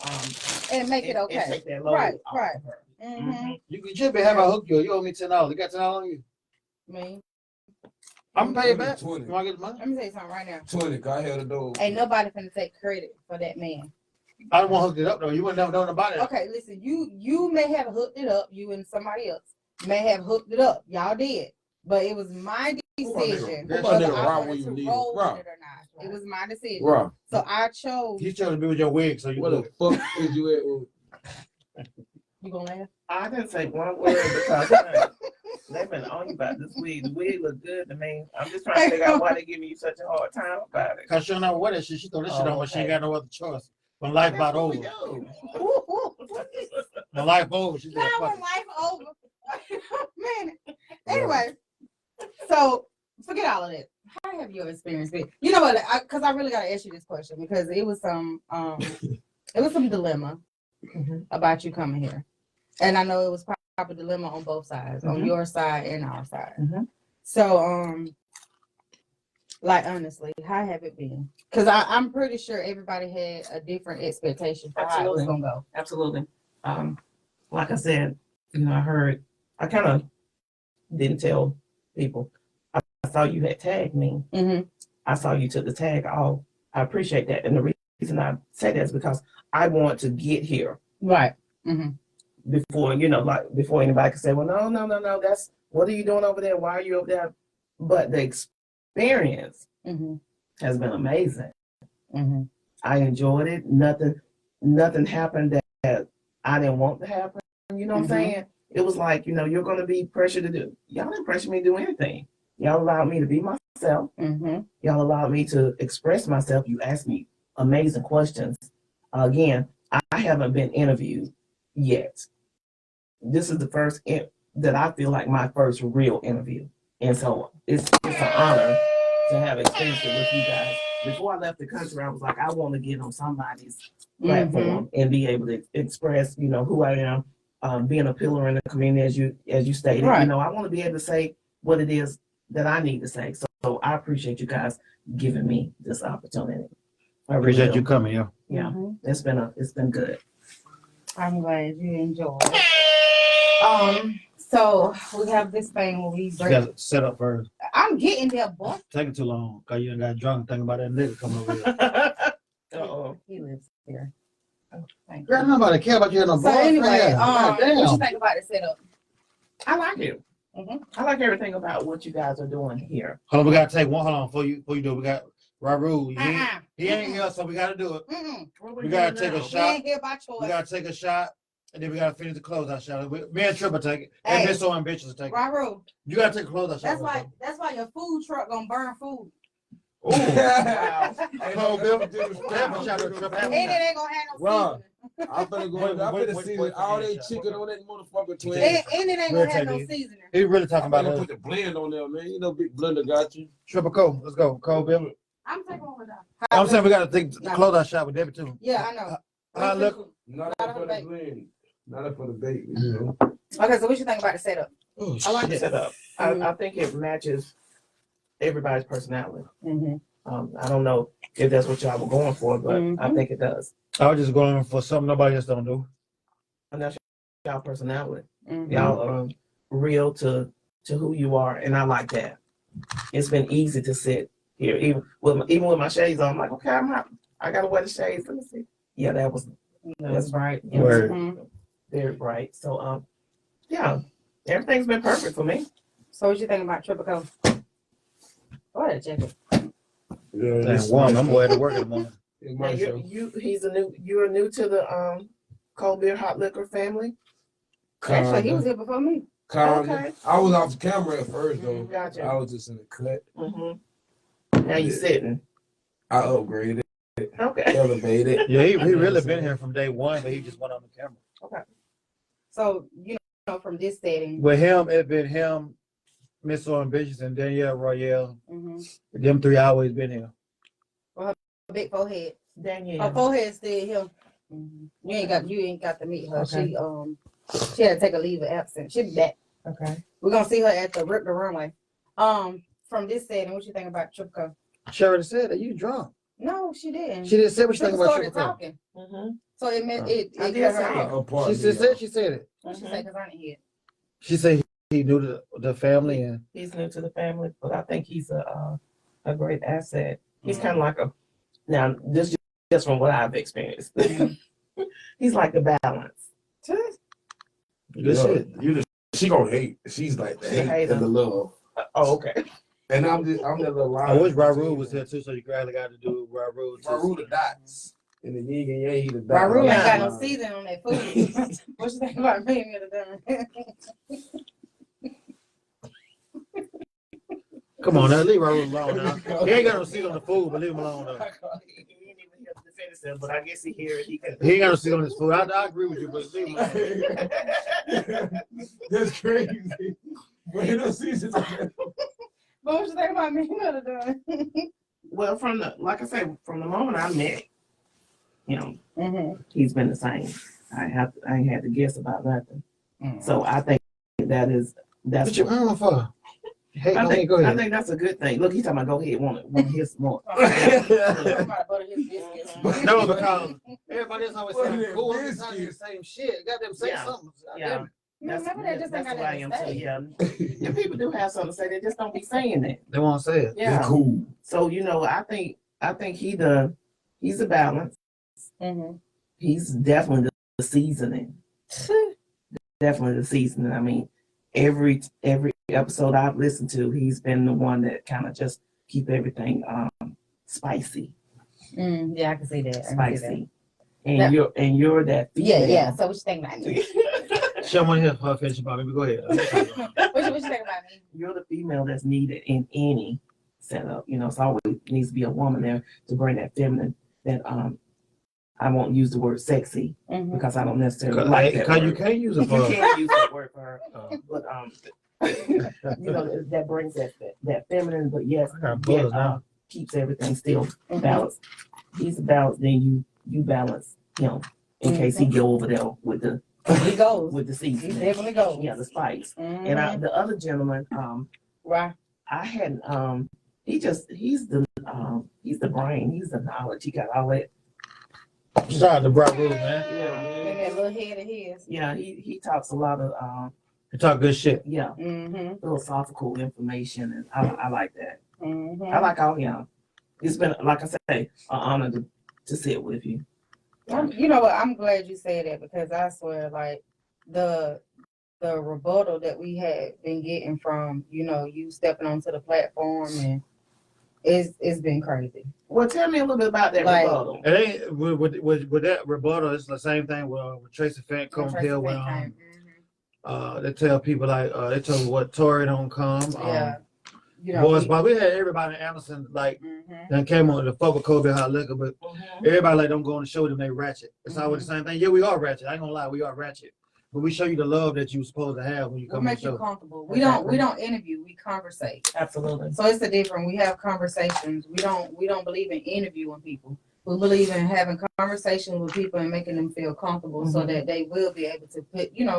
And make it and okay. take that load Right, off right. of her. Mm-hmm. You should be having a hook you. You owe me $10. You got $10 on you. Me. I'm gonna pay it back. 20. You wanna get the money? Let me tell you something right now. 20, cause I held the door. Ain't nobody finna take credit for that man. I don't want to hook it up though. You wouldn't never know about it. Okay, listen, you may have hooked it up, you and somebody else may have hooked it up. Y'all did. But it was my decision Who my nigga? whether Who my nigga I Rob wanted when you to need it? roll with Rob. it or not. It was my decision. Rob, So I chose. He chose to be with your wig, so you where the good. fuck is you at? You gonna laugh? I didn't say one word because they've been on you about this wig. The wig look good to me. I'm just trying to figure out why they're giving you such a hard time about it. Cause she don't know what that shit. She throw this shit Oh, on, but she ain't okay. got no other choice. When life That's about what over. we do. When life over, she said, Now fuck when it. life over. Man. Anyway, so forget all of that. How have your experience been? You know what? Because I really gotta ask you this question because it was some dilemma about you coming here. And I know it was probably a dilemma on both sides, on Mhm. your side and our side. Mhm. So, like honestly, how have it been? Because I'm pretty sure everybody had a different expectation for how it was Absolutely. gonna go. Absolutely. Like I said, I kind of didn't tell people. I saw you had tagged me. Mm-hmm. I saw you took the tag off. I appreciate that. And the reason I say that is because I want to get here Right. Mm-hmm. before, before anybody can say, well, no, that's, what are you doing over there? Why are you over there? But the experience Mm-hmm. has been amazing. Mm-hmm. I enjoyed it. Nothing happened that I didn't want to happen. You know what I'm saying? It was like, you're going to be pressured to do. Y'all didn't pressure me to do anything. Y'all allowed me to be myself. Mm-hmm. Y'all allowed me to express myself. You asked me amazing questions. Again, I haven't been interviewed yet. This is the first that I feel like my first real interview. And so it's an honor to have experienced it with you guys. Before I left the country, I was like, I want to get on somebody's platform and be able to express, who I am, being a pillar in the community, as you stated. Right. I want to be able to say what it is that I need to say. So I appreciate you guys giving me this opportunity. I really Appreciate do. you coming, yeah. Yeah, Mm-hmm. it's been good. I'm glad you enjoyed it. So we have this thing where we You break. got to set up first. I'm getting there, boy. Taking too long, because you done got drunk thinking about that nigga coming over here. Uh-oh. He lives here. Oh, thank Girl, you. nobody care about you and no So boyfriend. anyway, God what you damn. think about the setup? I like it. Mhm. I like everything about what you guys are doing here. Hold on, we gotta take one. Hold on, before you do, we got Raru. Uh-uh. He ain't here, so we gotta do it. Mm-mm. We gotta take a We shot. ain't here by choice. We gotta take a shot, and then we gotta finish the closeout shot. Me and Triple take it, Hey. and Miss So Ambitious take it. Raru, You gotta take a closeout shot. that's why your food truck gonna burn food. Ooh. Wow. Cold Bill. Have a shot of Triple. Have And a it shot. ain't gonna have no Ron, seasoning. I'm finna go. Wait, I'm wait, finna wait, see wait, all wait, that shot. chicken on that motherfucker twin. And it ain't We'll gonna have take no it. seasoning. He really I'm talking about finna us. put the blend on there, man. You know, big blender got you. Triple Co. Let's go. Cold Bill. I'm taking one with that. I'm saying we gotta take the closeout shot with Debbie too. Yeah, I know. How it look? Not Not for for the the blend. Not for the bake. You know. Okay, so what you think about the setup? Oh, I like the Shit. setup. Mhm. I think it matches everybody's personality. Mm-hmm. I don't know if that's what y'all were going for, but I Mhm. think it does. I was just going for something nobody else don't do. And that's y'all personality. Mm-hmm. Y'all real to who you are, and I like that. It's been easy to sit here, even with my shades on. I'm like, okay, I gotta wear the shades. Let me see. Yeah, that's bright. Yeah, Word. Mhm. very bright. So yeah, everything's been perfect for me. So what you think about Triple Co? What a jacket. Yeah, Damn, warm. I'm going to work in the morning. It's Now my show. you're new to the cold beer hot liquor family. Actually, he was Kinda. here before me. Kinda. Okay. I was off the camera at first though. Gotcha. I was just in the cut. Now you sitting. I upgraded, Okay. elevated. Yeah, he really been here from day one, but he just went on the camera. So, from this setting. With him, it been him, Miss So Ambitious, and Danielle Royale. Mm-hmm. Them three always been here. Big forehead. Her Danielle. forehead still here. You ain't got to meet her. Okay. She had to take a leave of absence. She'll be back. Okay. We're gonna see her at the Rip the Runway. From this setting, what you think about Triple Co? She already said that you drunk. No, she didn't. She didn't say what you think Triple about started Triple Co. talking. Mm-hmm. So it meant it I cut did her say off. it. She just said it. What she say? Cause I didn't hear it. She said he knew the family and He's new to the family, but I think he's a great asset. He's kind of like now this just from what I've experienced. He's like the balance. good shit. She gonna hate. She's like the She hate hate and the him. love. Oh, okay. And I'm the little line. I wish Raru was here too, so you gradually got to do Raru. Raru the dots. And the yin and yang, he the dots. Raru ain't got Yeah. no season on that food. What you think about me done? Come on now, leave Raru alone now. He ain't got no seat on the food, but leave him alone though. He ain't even here to defend himself, but I guess he hear it. He can. He ain't got no seat on his food. I agree with you, but leave him alone. That's crazy. But he don't see it. But what you think about me done? Well, like I said, from the moment I met him, Mm-hmm. he's been the same. I ain't had to guess about nothing. So I think that's What you on for? Hey, I go ahead, think, go I ahead. think that's a good thing. Look, he's talking about go ahead, want to hear some more. No, because everybody else always Butter saying that cool. I'm just saying the biscuit. same shit. Got them say Yeah. something. Yeah. Remember that just ain't That's got who I nothing am to too. say. Yeah, and people do have something to say. They just don't be saying it. They won't say it. They Yeah. cool. So I think he's a balance. Mm-hmm. He's definitely the seasoning. Definitely the seasoning. I mean, every episode I've listened to, he's been the one that kind of just keep everything spicy. Yeah, I can see that. I can see that. Spicy. And Yeah. you're that female. Yeah. So what you think about me? Someone here for finish about me. Go ahead. what you think about me? You're the female that's needed in any setup. It's always needs to be a woman there to bring that feminine. That I won't use the word sexy Mm-hmm. because I don't necessarily like that Because word. you can't use it You for. can't use that word for her, but that brings that feminine, but yes, I got yet, buzzed now. keeps everything still Mm-hmm. balanced. He's balanced, then you balance him in case he go over there with the He goes. with the He seasoning. definitely goes. Yeah, the spice. Mm-hmm. And the other gentleman, Right. I hadn't he's the brain, he's the knowledge. He got all that. Shout out to Brock Rose, man. And that little head of his. Yeah, he talks a lot of He talk good shit. yeah, Mm-hmm. philosophical information, and I like that. Mm-hmm. I like all y'all. It's been, like I say, an honor to sit with you. You know what? I'm glad you said that because I swear, like the rebuttal that we had been getting from you stepping onto the platform and it's been crazy. Well, tell me a little bit about that Like- rebuttal. It ain't with that rebuttal. It's the same thing with Tracy Fant come here where they tell people like they tell me what Tory don't come. Yeah. Boys, but we had everybody in Anderson like that came on the fuck with Kobe Hot Liquor, but everybody like don't go on the show them they ratchet. It's always the same thing. Yeah, we are ratchet. I ain't gonna lie, we are ratchet. But we show you the love that you supposed to have when you We'll come on the make you show. comfortable. We don't interview, we conversate. Absolutely. So it's the different. We have conversations. We don't believe in interviewing people. We believe in having conversations with people and making them feel comfortable so that they will be able to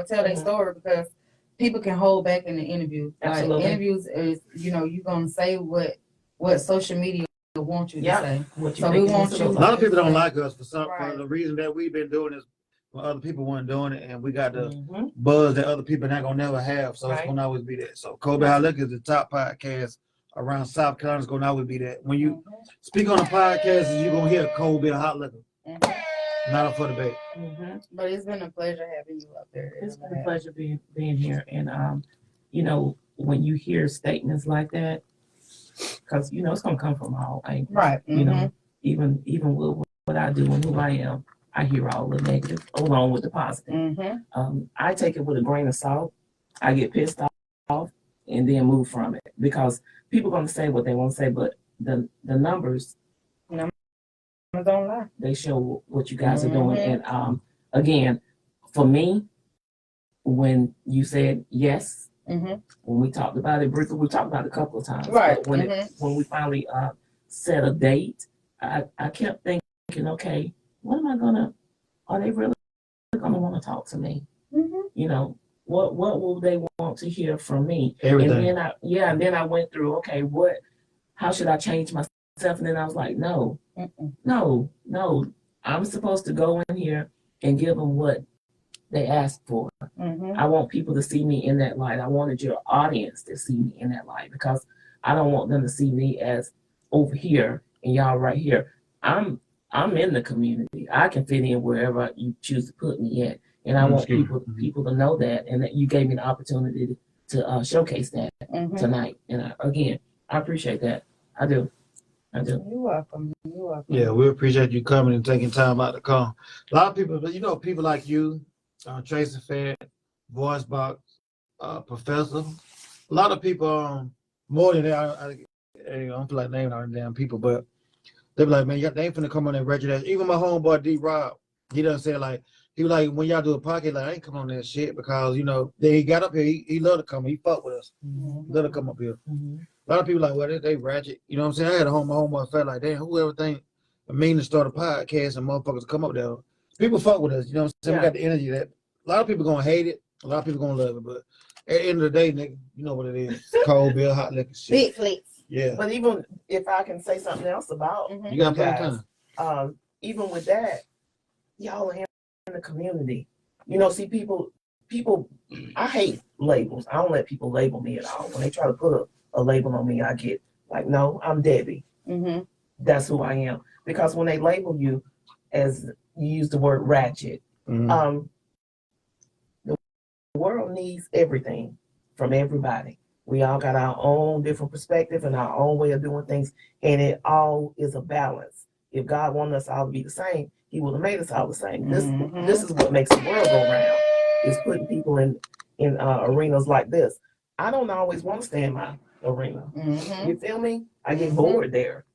tell their story because people can hold back in the interview. Absolutely. Like interviews is you're gonna say what social media wants you to say. What you So think we it want needs to you- look A lot like. of people don't like us for Right. the reason that we've been doing this when other people weren't doing it, and we got the Mhm. buzz that other people not gonna never have. So it's Right. gonna always be that. So Kobe High Liquor is the top podcast around South Carolina. It's gonna always be that. When you speak on a podcast, you're gonna hear Kobe Hot Liquor. Not up for debate. Mhm. But it's been a pleasure having you up there. It's been a pleasure being here, and when you hear statements like that, because it's gonna come from all angles. Right. Even with what I do and who I am, I hear all the negative along with the positive. I take it with a grain of salt. I get pissed off and then move from it because people gonna say what they want to say, but the numbers Don't lie. they show what you guys are doing. And again, for me, when you said yes, when we talked about it briefly, we talked about it a couple of times. Right. But when we finally set a date, I kept thinking, okay, are they really gonna want to talk to me? What will they want to hear from me? Everything. And then I went through, okay, how should I change myself? And then I was like, no, I'm supposed to go in here and give them what they asked for. I want people to see me in that light. I wanted your audience to see me in that light because I don't want them to see me as over here and y'all right here. I'm in the community. I can fit in wherever you choose to put me in. And I want people to know that, and that you gave me the opportunity to showcase that tonight. And I appreciate that. I do. You're welcome. Yeah, we appreciate you coming and taking time out to come. A lot of people, people like you, Tracy Fant, Voice Box, Professor. A lot of people, more than that, I don't feel like naming all the damn people, but they be like, man, they ain't finna come on that register. Even my homeboy D Rob, he done said like, he was like, when y'all do a podcast, like, I ain't come on that shit because, then he got up here, he loved to come, he fuck with us. He loved to come up here. A lot of people like, well, they ratchet. You know what I'm saying? I had my homeboy felt like, damn, whoever think I mean to start a podcast and motherfuckers come up there. People fuck with us, you know what I'm saying? We got the energy that a lot of people gonna hate it, A lot of people gonna love it, but at the end of the day, nigga, you know what it is. Cold beer, hot liquor shit. Big flex. Yeah. But even if I can say something else about Mhm. You got plenty guys, of time. even with that, y'all are in the community. See, people, I hate labels. I don't let people label me at all. When they try to put a label on me, I get like, no, I'm Debbie. Mm-hmm. That's who I am. Because when they label you as you use the word ratchet, Mhm. the world needs everything from everybody. We all got our own different perspective and our own way of doing things, and it all is a balance. If God wanted us all to be the same, He would have made us all the same. Mhm. This is what makes the world go round. Is putting people in arenas like this. I don't always want to stay in my arena. Mm-hmm. You feel me? I get Mhm. bored there.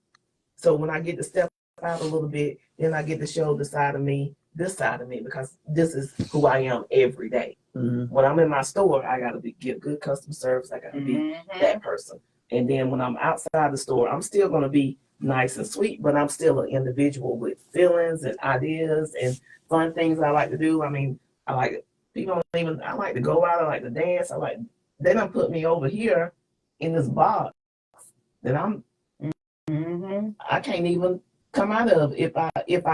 So when I get to step out a little bit, then I get to show this side of me, because this is who I am every day. Mhm. When I'm in my store, I gotta give good customer service. I gotta be Mm-hmm. that person. And then when I'm outside the store, I'm still gonna be nice and sweet, but I'm still an individual with feelings and ideas and fun things I like to do. I mean, I like I like to go out, I like to dance. They done put me over here in this box that Mm-hmm. I can't even come out of if I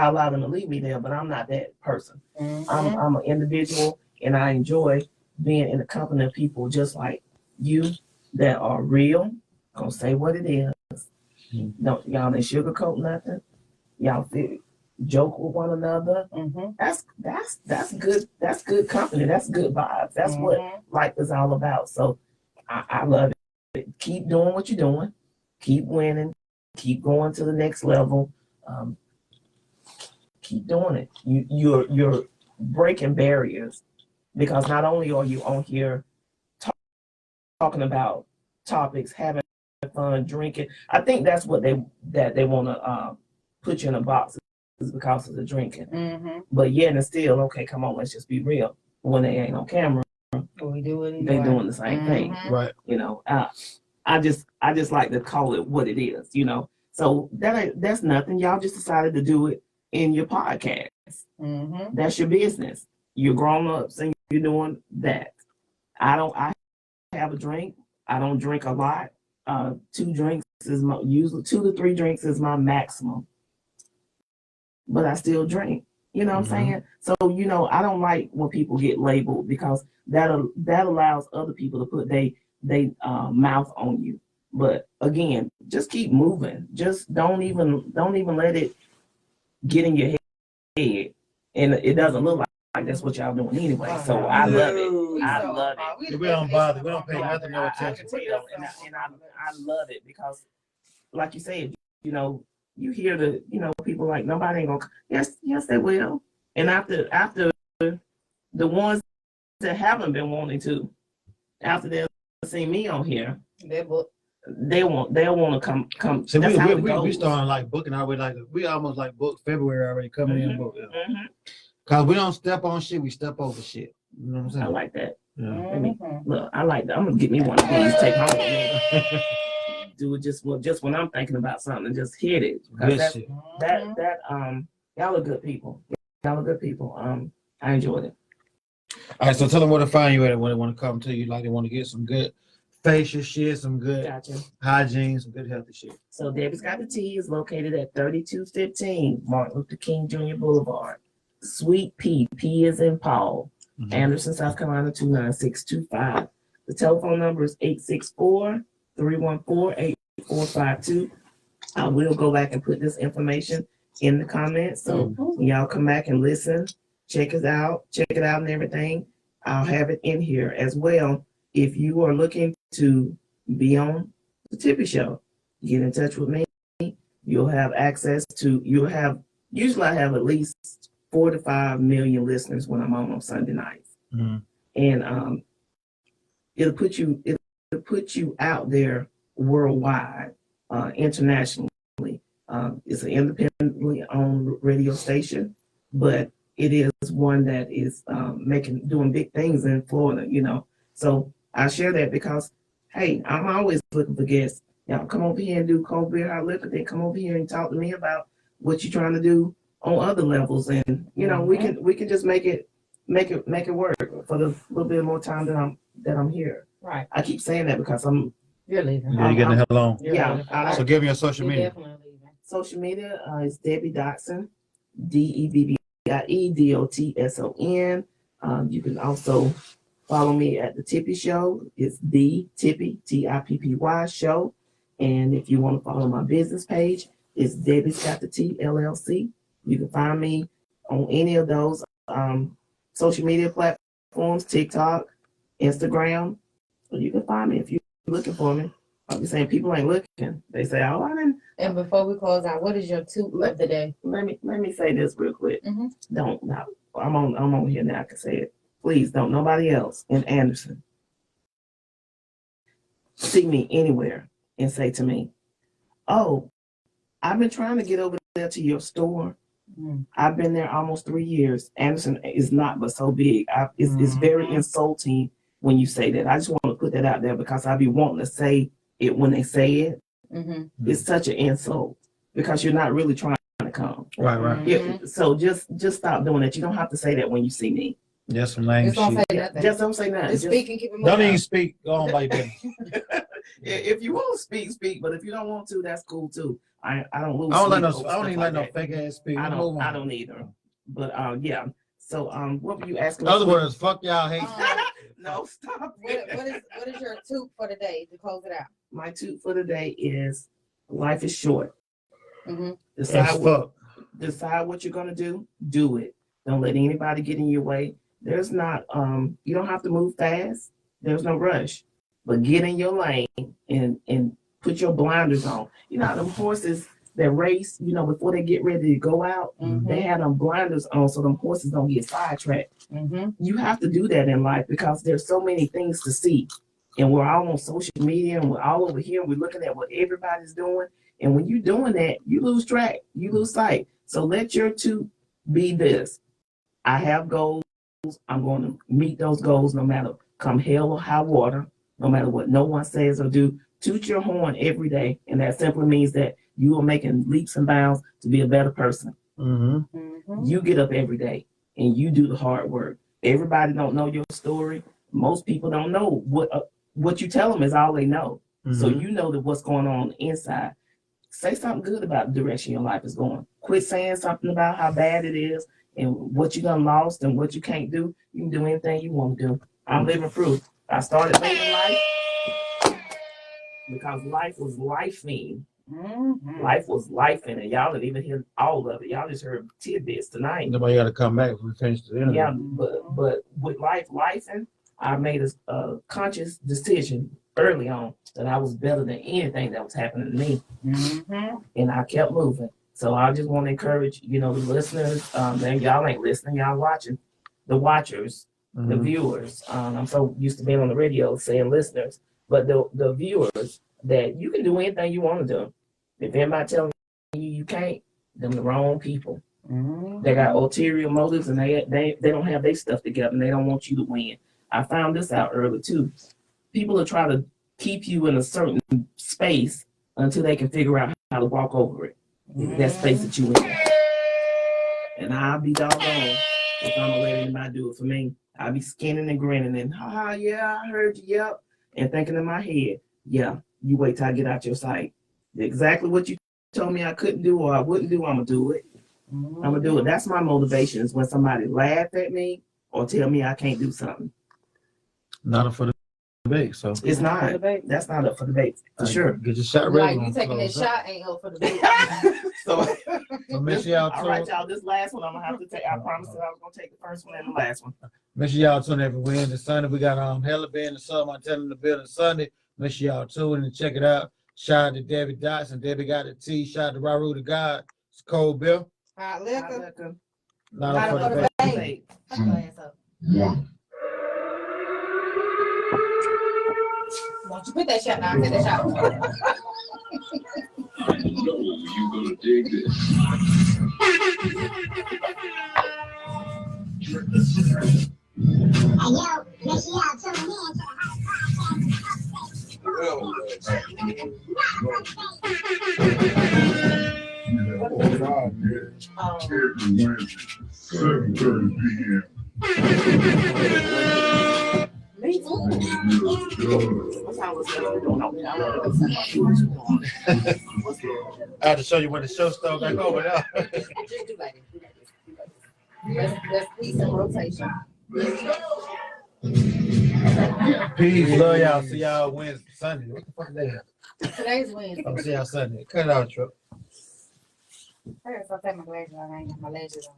allow them to leave me there, but I'm not that person. Mm-hmm. I'm an individual and I enjoy being in the company of people just like you that are real, gonna say what it is. Y'all didn't sugarcoat nothing. Y'all joke with one another. Mm-hmm. That's good. That's good company. That's good vibes. That's what life is all about. So I love it. Keep doing what you're doing. Keep winning. Keep going to the next level. Keep doing it. You're breaking barriers because not only are you on here talking about topics, having fun, drinking. I think that's what they want to put you in a box is because of the drinking. Mm-hmm. But yet and still, okay, come on, let's just be real. When they ain't on camera, We do it they anyway. doing the same thing. Right. I just like to call it what it is. So that's nothing. Y'all just decided to do it in your podcast. Mm-hmm. That's your business. You're grown ups and you're doing that. I have a drink. I don't drink a lot. 2 drinks is usually 2 to 3 drinks is my maximum. But I still drink. You know what I'm saying? So I don't like when people get labeled because that allows other people to put they mouth on you. But again, just keep moving. Just don't even let it get in your head, and it doesn't look like that's what y'all doing anyway. So I love it. I love it. We don't bother. We don't pay nothing no I attention. can tell, and I love it because, like you said, you hear people like nobody ain't gonna. Yes, they will. And after the ones that haven't been wanting to, after they'll see me on here, they'll want to come. So That's how it we goes. starting like booking already. We almost like booked February already coming in book. Mhm. Cause we don't step on shit, we step over shit. You know what I'm saying? I like that. Yeah. Look, I like that. I'm gonna get me one of these. Take home with me. Do it just when I'm thinking about something, just hit it. Good shit. Y'all are good people. Y'all are good people. I enjoyed it. All right, so tell them where to find you at when they want to come to you. Like they want to get some good facial shit, some good Gotcha. hygiene, some good healthy shit. So Debbie's Got the Tea is located at 3215 Martin Luther King Jr. Boulevard. Sweet Pea, P is in Paul, Anderson, South Carolina 29625. The telephone number is 864-314-8452. I will go back and put this information in the comments. So when y'all come back and listen, check it out and everything. I'll have it in here as well. If you are looking to be on the Tippy Show, get in touch with me. You'll have access to, usually I have at least 4 to 5 million listeners when I'm on Sunday nights. And it'll put you out there worldwide, internationally. It's an independently owned radio station, but it is one that is doing big things in Florida, So I share that because, hey, I'm always looking for guests. Y'all come over here and do cold beer, hot liquor, then come over here and talk to me about what you're trying to do on other levels. And, we can just make it make it work for the little bit more time that I'm here. Right. I keep saying that because I'm You're leaving. Yeah, you getting the hell on. yeah. So give me your social You're media. definitely leaving. Social media is Debbie Dotson, DEBBIE DOTSON. You can also follow me at the Tippy Show. It's the Tippy TIPPY Show. And if you want to follow my business page, it's Debbie's Got the T LLC. You can find me on any of those social media platforms, TikTok, Instagram. So you can find me if you're looking for me. I'll be saying people ain't looking. They say, "Oh, I didn't." And before we close out, what is your toot of the day? Let me say this real quick. Mhm. Don't no, I'm on here now. I can say it. Please don't nobody else in Anderson see me anywhere and say to me, "Oh, I've been trying to get over there to your store. I've been there almost 3 years. Anderson is not but so big. It's very insulting when you say that. I just want to put that out there because I be wanting to say it when they say it. Mm-hmm. It's such an insult because you're not really trying to come. Right. Yeah, so just stop doing that. You don't have to say that when you see me. Just some lame Just don't shit. say nothing. Just don't say nothing. Just speak and keep it moving. Don't even speak. Go on by your business. If you want to speak. But if you don't want to, that's cool too. I don't lose. I don't like sleep no. over I don't stuff even like like no that. fake ass speak. I Move on. don't either. But yeah. So what were you asking? In other words, fuck y'all hate. No, stop. What is your toot for the day to close it out? My toot for the day is life is short. Mm-hmm. Decide what you're gonna do. Do it. Don't let anybody get in your way. There's not you don't have to move fast. There's no rush. But get in your lane and put your blinders on. You know how them horses that race, before they get ready to go out, they have them blinders on so them horses don't get sidetracked. Mm-hmm. You have to do that in life because there's so many things to see. And we're all on social media and we're all over here and we're looking at what everybody's doing. And when you're doing that, you lose track, you lose sight. So let your toot be this. I have goals. I'm going to meet those goals no matter come hell or high water, no matter what no one says or do. Toot your horn every day. And that simply means that you are making leaps and bounds to be a better person. Mm-hmm. Mm-hmm. You get up every day and you do the hard work. Everybody don't know your story. Most people don't know what you tell them is all they know. So you know that what's going on inside. Say something good about the direction your life is going. Quit saying something about how bad it is and what you done lost and what you can't do. You can do anything you want to do. I'm living proof. I started living life because life was lifing. Mm-hmm. Life was lifing, and y'all didn't even hear all of it. Y'all just heard tidbits tonight. Nobody got to come back if we finish the interview. Yeah, but with lifing, I made a conscious decision early on that I was better than anything that was happening to me, and I kept moving. So I just want to encourage, the listeners. And y'all ain't listening, y'all watching, the watchers, the viewers. I'm so used to being on the radio saying listeners, but the viewers, that you can do anything you want to do. If anybody telling you can't, them the wrong people. They got ulterior motives and they don't have their stuff together and they don't want you to win. I found this out early too. People are trying to keep you in a certain space until they can figure out how to walk over it. That space that you in. And I'll be doggone if I'm gonna let anybody do it for me. I'll be skinning and grinning and yeah, I heard you, yep. And thinking in my head, yeah, you wait till I get out your sight. Exactly what you told me I couldn't do or I wouldn't do, I'm gonna do it. I'm gonna do it. That's my motivation is when somebody laugh at me or tell me I can't do something. Not up for the debate, so. It's not. That's not up for debate for sure. Get your shot ready. Like you taking that shot ain't up for the bait. So make sure y'all all right, y'all. This last one I'm gonna have to take. I promised that I was gonna take the first one and the last one. Make sure y'all tune in every Wednesday, Sunday. We got Hella Band and Summer. I'm telling the building Sunday. Make sure y'all tune in and check it out. Shout out to Debbie Dotson. Debbie got the tea. Shout out to Raru the God. It's cold Bill. Hot liquor. Not up for the debate. Put your ass up. 1. Won't you put that shot down? Take that shot. I know you gonna dig this. Hey yo, make sure y'all tune in to the Oh God, man. Every Wednesday, 7:30 p.m. Me too. I have to show you when the show started back over there. Let's peace and rotation. Peace, love y'all. See y'all Wednesday, Sunday. What the fuck is that? Today's Wednesday. Oh, see y'all Sunday. Cut it out, truck. I gotta take my glasses on. I ain't got my lashes on.